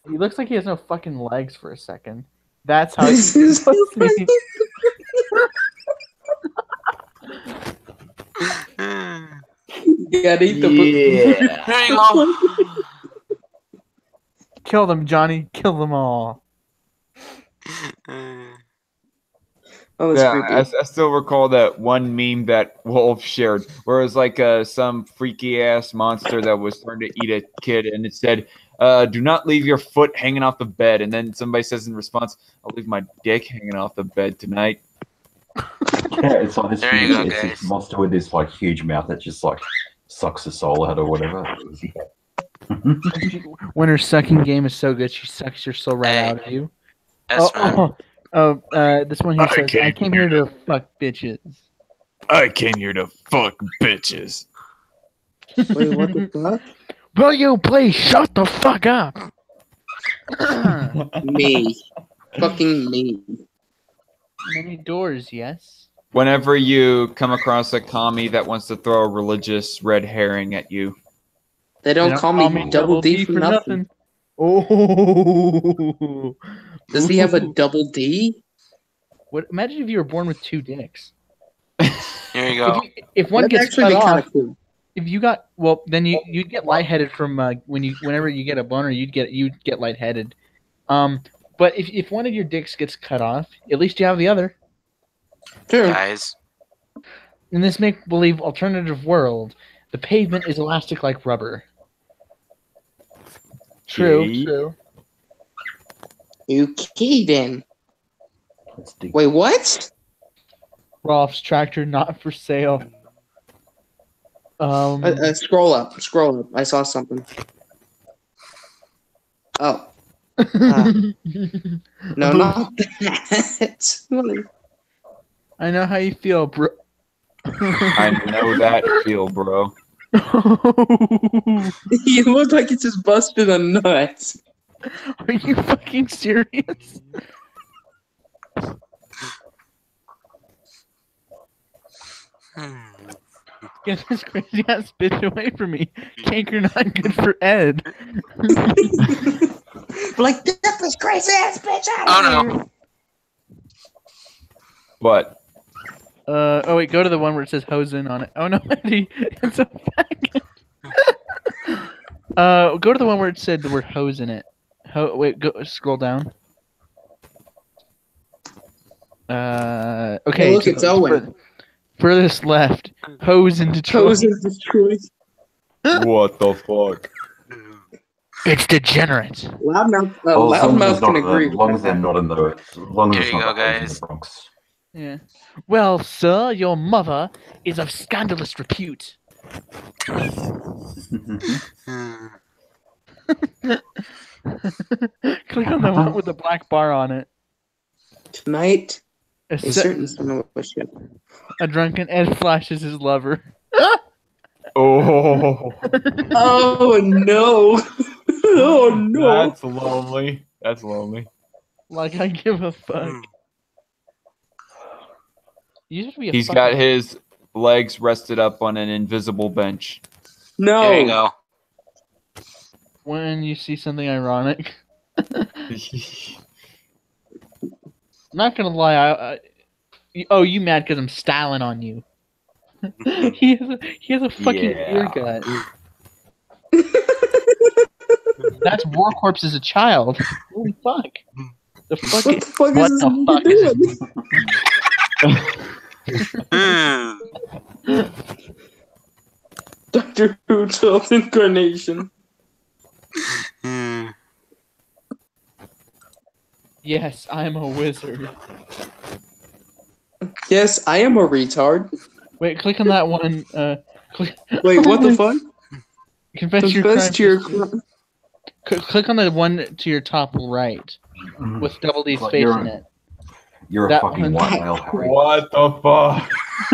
C: He looks like he has no fucking legs for a second. That's how
B: This is gotta eat the
D: Yeah.
A: There you go.
C: Kill them, Johnny. Kill them all.
B: Oh, that's
D: Yeah,
B: creepy.
D: I still recall that one meme that Wolf shared, where it was like some freaky ass monster that was trying to eat a kid, and it said, "Do not leave your foot hanging off the bed." And then somebody says in response, "I'll leave my dick hanging off the bed tonight."
E: Yeah, it's like this
A: There you
E: huge,
A: go,
E: it's this
A: guys.
E: monster with this like huge mouth that just like sucks the soul out or whatever.
C: When her sucking game is so good, she sucks your soul right
A: Hey,
C: out of you.
A: That's man.
C: This one here says, I came here to fuck bitches.
D: I came here to fuck bitches.
B: Wait, what the fuck?
C: Will you please shut the fuck up?
B: Me. Fucking me.
C: Many doors, yes.
D: Whenever you come across a commie that wants to throw a religious red herring at you,
B: They don't call me Double D for nothing.
C: Oh.
B: Does he have a double D?
C: What? Imagine if you were born with 2 dicks.
A: Here you go.
C: If one
B: That'd
C: gets
B: actually
C: cut
B: be kind
C: off,
B: of cool.
C: if you got then you'd get lightheaded from whenever you get a boner, you'd get lightheaded. But if one of your dicks gets cut off, at least you have the other.
B: True.
A: Guys.
C: In this make-believe alternative world, the pavement is elastic like rubber. True,
D: Gee.
C: true.
B: You kidding?
E: Let's dig.
B: Wait, what?
C: Rolf's tractor not for sale.
B: Scroll up. Scroll up. I saw something. Oh. No, not that.
C: I know how you feel, bro.
D: I know that feel, bro.
B: You look like you just busted a nut.
C: Are you fucking serious? Get this crazy ass bitch away from me. Canker not good for Ed.
B: Like, get this crazy ass bitch out of
A: Oh,
B: here.
A: no.
D: What?
C: Oh wait, go to the one where it says Hosen on it. Oh no, Eddie, it's a faggot. Go to the one where it said the word hose in it. Wait, go scroll down. Okay.
B: Hey, look, it's Owen.
C: Furthest left, hose in Detroit.
B: Hose in Detroit.
D: What the fuck?
C: It's degenerate.
B: Loudmouth,
E: Well, as long as
B: Loudmouth
E: it's not
B: can
E: in the-
B: agree
E: as long
B: with
E: as they're
B: that.
E: not in the, as long as
A: Here
E: it's
A: you
E: not
A: go,
E: the hoes in
A: guys.
E: the Bronx.
C: Yeah. Well, sir, your mother is of scandalous repute. Click on the one with the black bar on it.
B: Tonight,
C: A,
B: a
C: se-
B: certain son of a shit.
C: a drunken Ed flashes his lover.
D: Oh,
B: Oh, no. Oh, no.
D: that's lonely. That's lonely.
C: Like I give a fuck. You should be a
D: He's
C: fucking-
D: got his legs rested up on an invisible bench.
B: No.
A: There you go.
C: when you see something ironic. I'm not gonna lie. You mad because I'm styling on you? he has a fucking
D: Yeah.
C: ear gut. That's War Corpse as a child. Holy fuck! The fuck?
B: What the fuck
C: What
B: is
C: the
B: this
C: fuck
B: nigga doing? Doctor Who 12th incarnation.
C: Yes, I'm a wizard.
B: Yes, I am a retard.
C: Wait, click on that one. Click.
B: Wait, what the fuck?
C: Confess your
B: Confess
C: crime.
B: to your crime.
C: Click on the one to your top right with Double D's
E: Like
C: face
E: you're-
C: in it.
E: You're a
C: That
E: fucking
C: one-
E: white male, Harry.
D: What the fuck?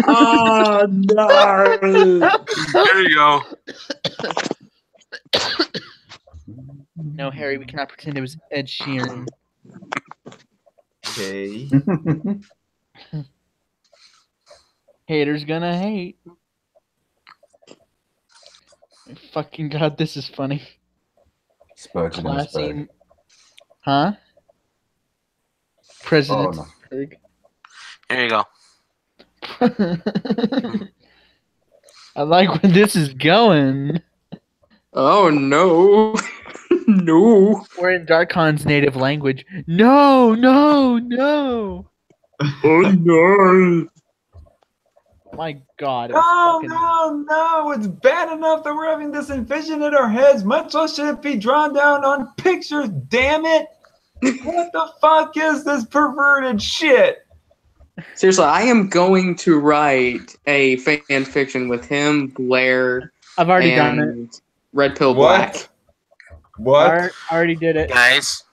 B: Oh, no.
A: There you go.
C: No, Harry, we cannot pretend it was Ed Sheeran.
D: Okay.
C: Haters gonna hate. Fucking god, this is funny.
E: Spoken in a spur.
C: Classy. Huh? President.
E: Oh, no.
A: There you go.
C: I like where this is going.
B: Oh no. No.
C: We're in Darkon's native language. No, no, no.
B: Oh no.
C: My God. It was
D: No,
C: fucking...
D: no, it's bad enough that we're having this envision in our heads. Much less should it be drawn down on pictures, damn it. What the fuck is this perverted shit?
B: Seriously, I am going to write a fan fiction with him, Blair,
C: I've already done it.
B: and Red Pill Black.
D: What?
C: I already did it.
A: Guys,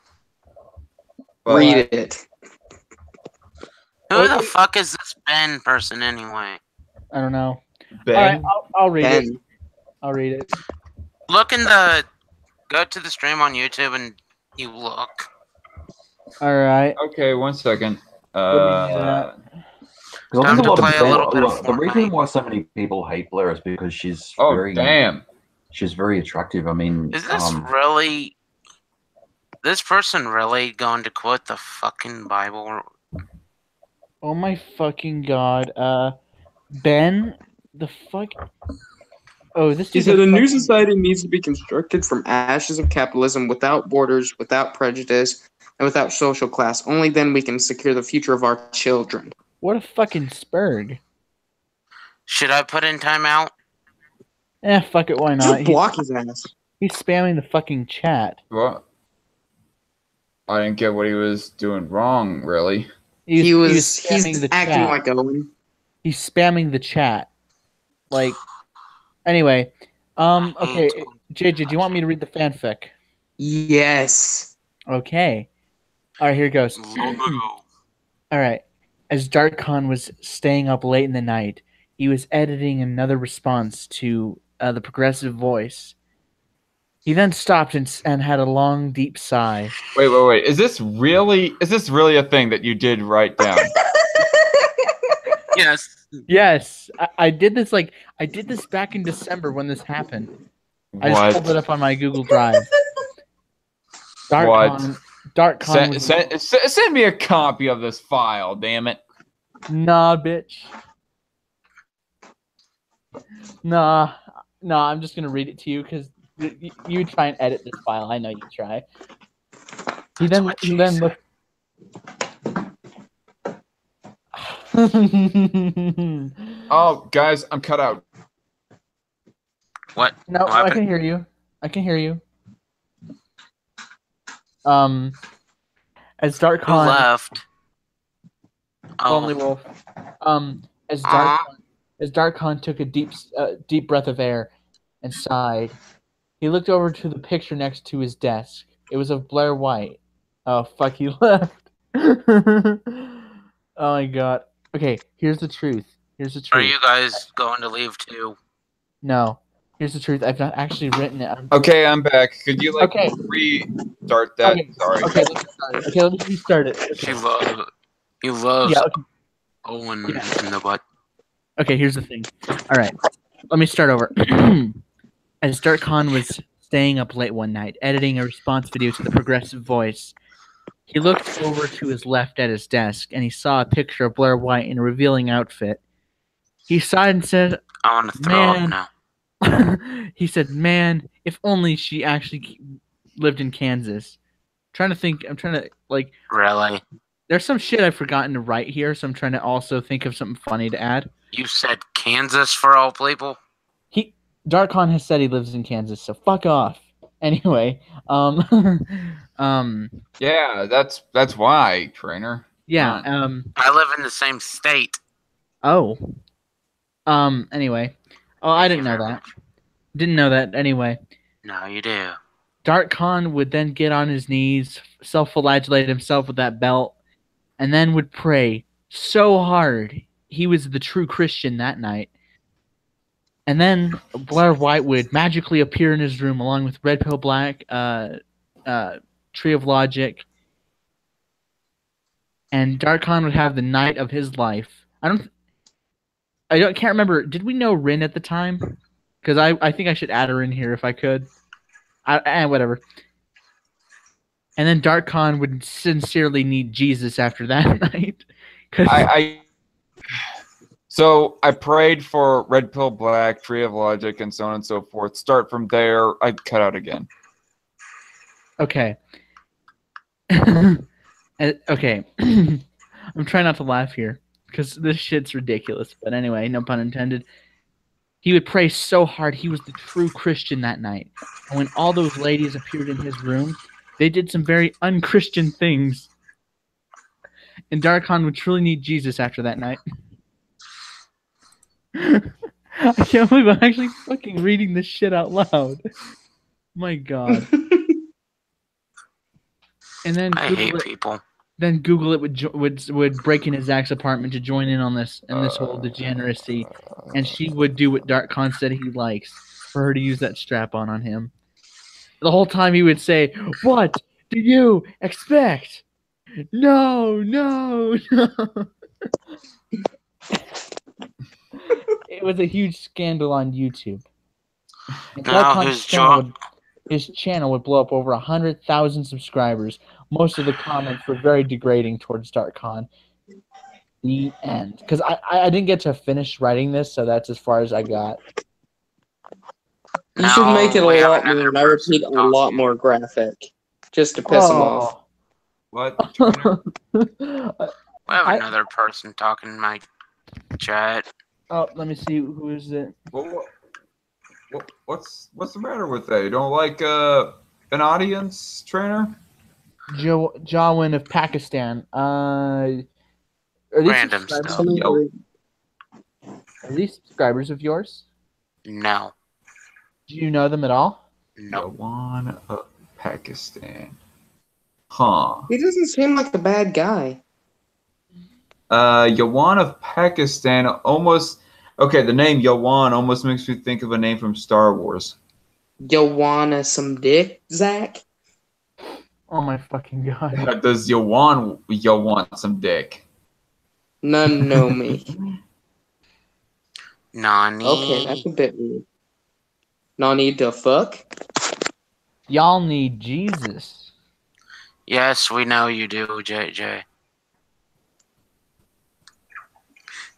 D: What?
B: Read it.
A: who the fuck is this Ben person anyway?
C: I don't know.
D: Ben?
C: All right, I'll read it.
B: Ben.
C: I'll read it.
A: Go to the stream on YouTube and you look.
C: All right.
D: Okay, 1 second.
E: Because I
A: Time
E: think
A: to
E: a lot
A: play a little
E: of
A: bit of
E: the reason
A: Fortnite.
E: why so many people hate Blair is because she's
D: Oh,
E: very
D: damn.
E: she's very attractive. I mean,
A: Is this really? This person really going to quote the fucking Bible?
C: Oh my fucking God. Ben, the fuck. Oh, this
B: He
C: dude's
B: said a new
C: fucking-
B: society needs to be constructed from ashes of capitalism without borders, without prejudice, and without social class. Only then we can secure the future of our children.
C: What a fucking spurg.
A: Should I put in timeout?
C: Fuck it, why not?
B: Just block his ass.
C: He's spamming the fucking chat.
D: What? I didn't get what he was doing wrong, really.
B: He's
C: spamming the
B: acting
C: chat.
B: like Owen.
C: He's spamming the chat. Like, anyway. Okay, JJ, do you want me to read the fanfic?
B: Yes.
C: Okay. All right, here it goes. All right. As Darkon was staying up late in the night, he was editing another response to the progressive voice. He then stopped and had a long, deep sigh.
D: Wait. Is this really a thing that you did write down?
A: Yes.
C: Yes, I did this. I did this back in December when this happened. I just pulled it up on my Google Drive. Darkon.
D: Send me a copy of this file, damn it.
C: Nah, bitch. Nah. I'm just gonna read it to you because you try and edit this file. I know you try. He then looked.
D: Oh, guys, I'm cut out.
A: What?
C: No,
A: What
C: I
A: happened?
C: can hear you. As
A: Who
C: Darkon,
A: left?
C: Lonely
A: Oh,
C: Wolf. As
A: Aw.
C: Darkon took a deep breath of air and sighed, he looked over to the picture next to his desk. It was of Blair White. Oh fuck, he left. Oh my God. Okay, here's the truth.
A: are you guys going to leave too?
C: No. Here's the truth. I've not actually written it.
D: Okay, I'm back. Could you
C: Okay.
D: restart that?
C: Okay.
D: Sorry.
C: Okay, let's start it. Okay, let me restart it.
A: She
C: Okay.
A: loves
C: Yeah, okay.
A: Owen
C: Yeah.
A: in the butt.
C: Okay, here's the thing. All right, let me start over. As Darkon was staying up late one night, editing a response video to the progressive voice, he looked over to his left at his desk, and he saw a picture of Blair White in a revealing outfit. He sighed and said,
A: I want to throw
C: Man.
A: up now.
C: he said, man, if only she actually lived in Kansas. I'm trying to,
A: Really?
C: there's some shit I've forgotten to write here, so I'm trying to also think of something funny to add.
A: You said Kansas for all people?
C: Darkon has said he lives in Kansas, so fuck off. Anyway,
D: Yeah, that's why, trainer.
C: yeah,
A: I live in the same state.
C: oh. Anyway. Oh, I didn't know that. Didn't know that. Anyway.
A: No, you do.
C: Darkon would then get on his knees, self-flagellate himself with that belt, and then would pray so hard he was the true Christian that night. And then Blair White would magically appear in his room along with Red Pill Black, Tree of Logic, and Darkon would have the night of his life. Can't remember. Did we know Rin at the time? Because I think I should add her in here if I could. Whatever. And then Darkon would sincerely need Jesus after that night.
D: So I prayed for red pill, black, tree of logic, and so on and so forth. Start from there. I'd cut out again.
C: Okay. Okay. I'm trying not to laugh here because this shit's ridiculous. But anyway, no pun intended. He would pray so hard. He was the true Christian that night. And when all those ladies appeared in his room, they did some very unchristian things. And Darkon would truly need Jesus after that night. I can't believe I'm actually fucking reading this shit out loud. My God. And then
A: I hate people.
C: Then Google it would break into Zach's apartment to join in on this whole degeneracy, and she would do what Darkon said he likes for her to use that strap on him. The whole time he would say, "What do you expect? No, no, no." It was a huge scandal on YouTube.
A: Now
C: his channel would blow up over 100,000 subscribers. Most of the comments were very degrading towards Darkon. The end. Because I didn't get to finish writing this, so that's as far as I got.
B: You should make it a lot more, and I repeat, a lot more graphic. Just to piss him off.
D: What?
A: We have another person talking in my chat.
C: Oh, let me see. Who is it?
D: What's the matter with that? You don't like an audience trainer?
C: Jawin of Pakistan. Are
A: Random stuff.
C: Are these subscribers of yours?
A: No.
C: Do you know them at all?
A: No.
D: Yawan of Pakistan. Huh.
B: He doesn't seem like a bad guy.
D: Yawan of Pakistan almost... Okay, the name Yawan almost makes me think of a name from Star Wars.
B: You wanna some dick, Zach?
C: Oh my fucking God.
D: Does Yawan want some dick?
B: None know me.
A: Nani.
B: Okay, that's a bit weird. Nani the fuck?
C: Y'all need Jesus.
A: Yes, we know you do, JJ.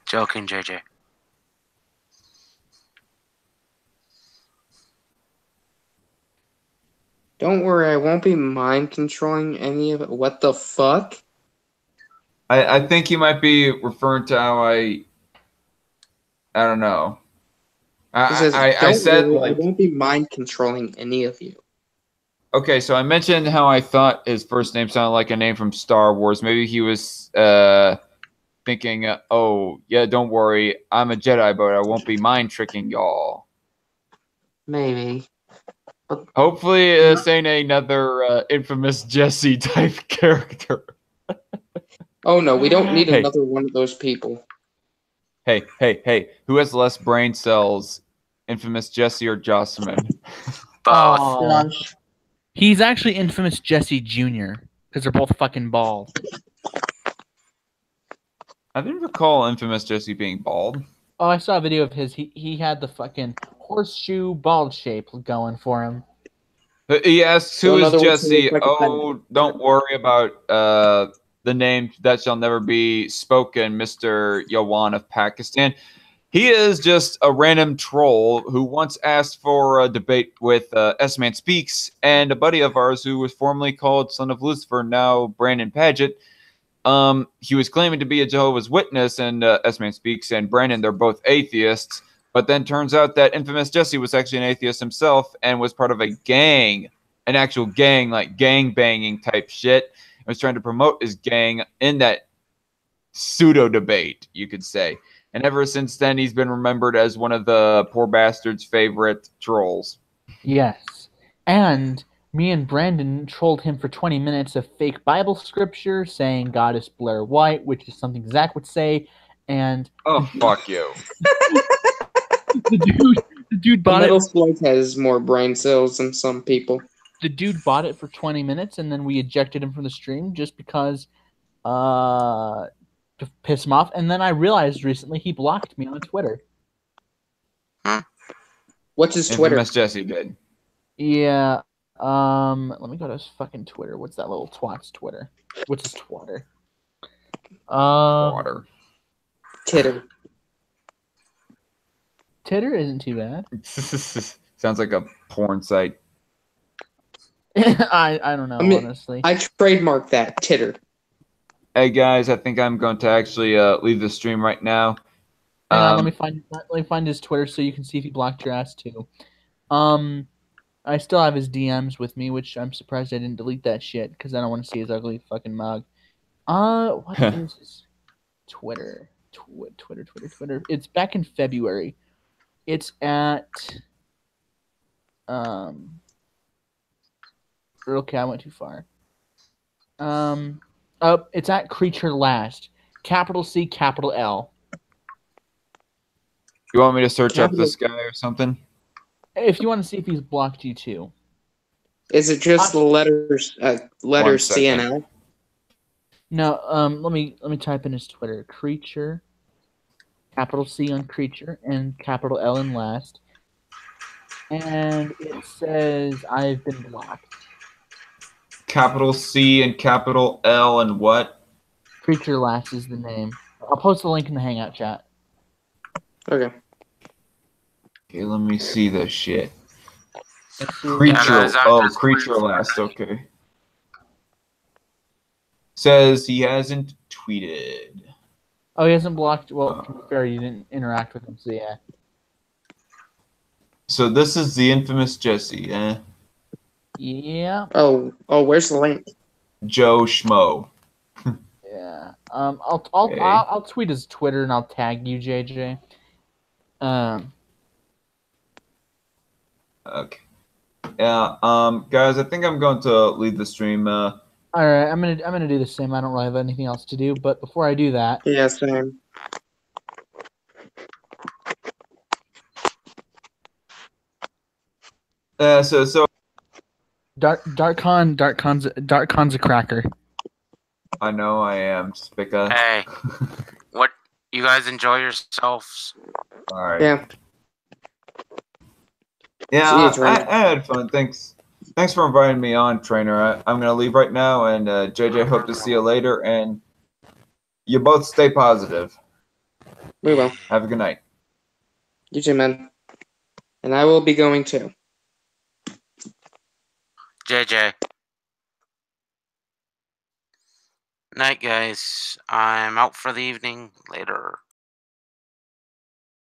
A: Joking, JJ.
B: Don't worry, I won't be mind controlling any of it. What the fuck?
D: I think you might be referring to how I don't know. I said
B: worry,
D: like
B: I won't be mind controlling any of you.
D: okay, so I mentioned how I thought his first name sounded like a name from Star Wars. Maybe he was thinking, oh yeah, don't worry, I'm a Jedi, but I won't be mind tricking y'all.
B: Maybe.
D: Hopefully, this ain't another infamous Jesse type character.
B: Oh no, we don't need another one of those people.
D: Hey! Who has less brain cells, infamous Jesse or Jocelyn?
A: Both.
C: Oh. He's actually infamous Jesse Jr. because they're both fucking bald.
D: I didn't recall infamous Jesse being bald.
C: Oh, I saw a video of his. He had the fucking horseshoe bald shape going for him.
D: He asks, who is Jesse?
B: Like
D: oh, don't worry about the name that shall never be spoken, Mr. Yawan of Pakistan. He is just a random troll who once asked for a debate with S-Man Speaks and a buddy of ours who was formerly called Son of Lucifer, now Brandon Paget. He was claiming to be a Jehovah's Witness, and S-Man Speaks and Brandon, they're both atheists. But then turns out that infamous Jesse was actually an atheist himself and was part of a gang, an actual gang, like gang banging type shit. And was trying to promote his gang in that pseudo debate, you could say. And ever since then, he's been remembered as one of the poor bastard's favorite trolls.
C: Yes. And me and Brandon trolled him for 20 minutes of fake Bible scripture saying God is Blair White, which is something Zach would say. And
D: oh, fuck you.
C: the dude bought
B: Metal
C: it.
B: Slug has more brain cells than some people.
C: The dude bought it for 20 minutes, and then we ejected him from the stream just because to piss him off. And then I realized recently he blocked me on Twitter.
B: What's his Twitter?
D: Infamous Jesse did.
C: Yeah. Let me go to his fucking Twitter. What's that little twat's Twitter? What's his Twitter?
D: Water.
B: Titter.
C: Titter isn't too bad.
D: Sounds like a porn site.
C: I don't know, honestly.
B: I trademarked that titter.
D: Hey guys, I think I'm going to actually leave the stream right now.
C: Hang on, let me find his Twitter so you can see if he blocked your ass too. I still have his DMs with me, which I'm surprised I didn't delete that shit because I don't want to see his ugly fucking mug. What is his Twitter? Twitter. It's back in February. It's at okay, I went too far. It's at Creature Last. Capital C, capital L.
D: You want me to search up this guy or something?
C: If you want to see if he's blocked you too.
B: Is it just the letters C and L?
C: No, let me type in his Twitter. Creature, capital C on Creature and capital L in Last. And it says I've been blocked.
D: Capital C and capital L and what?
C: Creature Last is the name. I'll post the link in the Hangout chat.
B: Okay.
D: Okay, let me see this shit.
C: Creature.
A: Yeah, guys,
D: Creature Last. Okay. Says he hasn't tweeted.
C: Oh, he hasn't blocked. Well, to be fair, you didn't interact with him, so yeah.
D: So this is the infamous Jesse, eh?
C: Yeah.
B: Oh, where's the link?
D: Joe Schmo.
C: Yeah. I'll tweet his Twitter and I'll tag you, JJ.
D: Okay. Yeah. Guys, I think I'm going to leave the stream.
C: All right, I'm gonna do the same. I don't really have anything else to do, but before I do that,
B: Yeah, same.
D: So
C: Darkon's a cracker.
D: I know I am, Spica.
A: Hey, what? You guys enjoy yourselves?
D: All right.
B: Yeah.
D: Yeah,
B: See you, Trainer.
D: I had fun. Thanks for inviting me on, Trainer. I'm gonna leave right now, and JJ, hope to see you later. And you both stay positive.
B: We will.
D: Have a good night.
B: You too, man. And I will be going too.
A: JJ. Night, guys. I'm out for the evening. Later.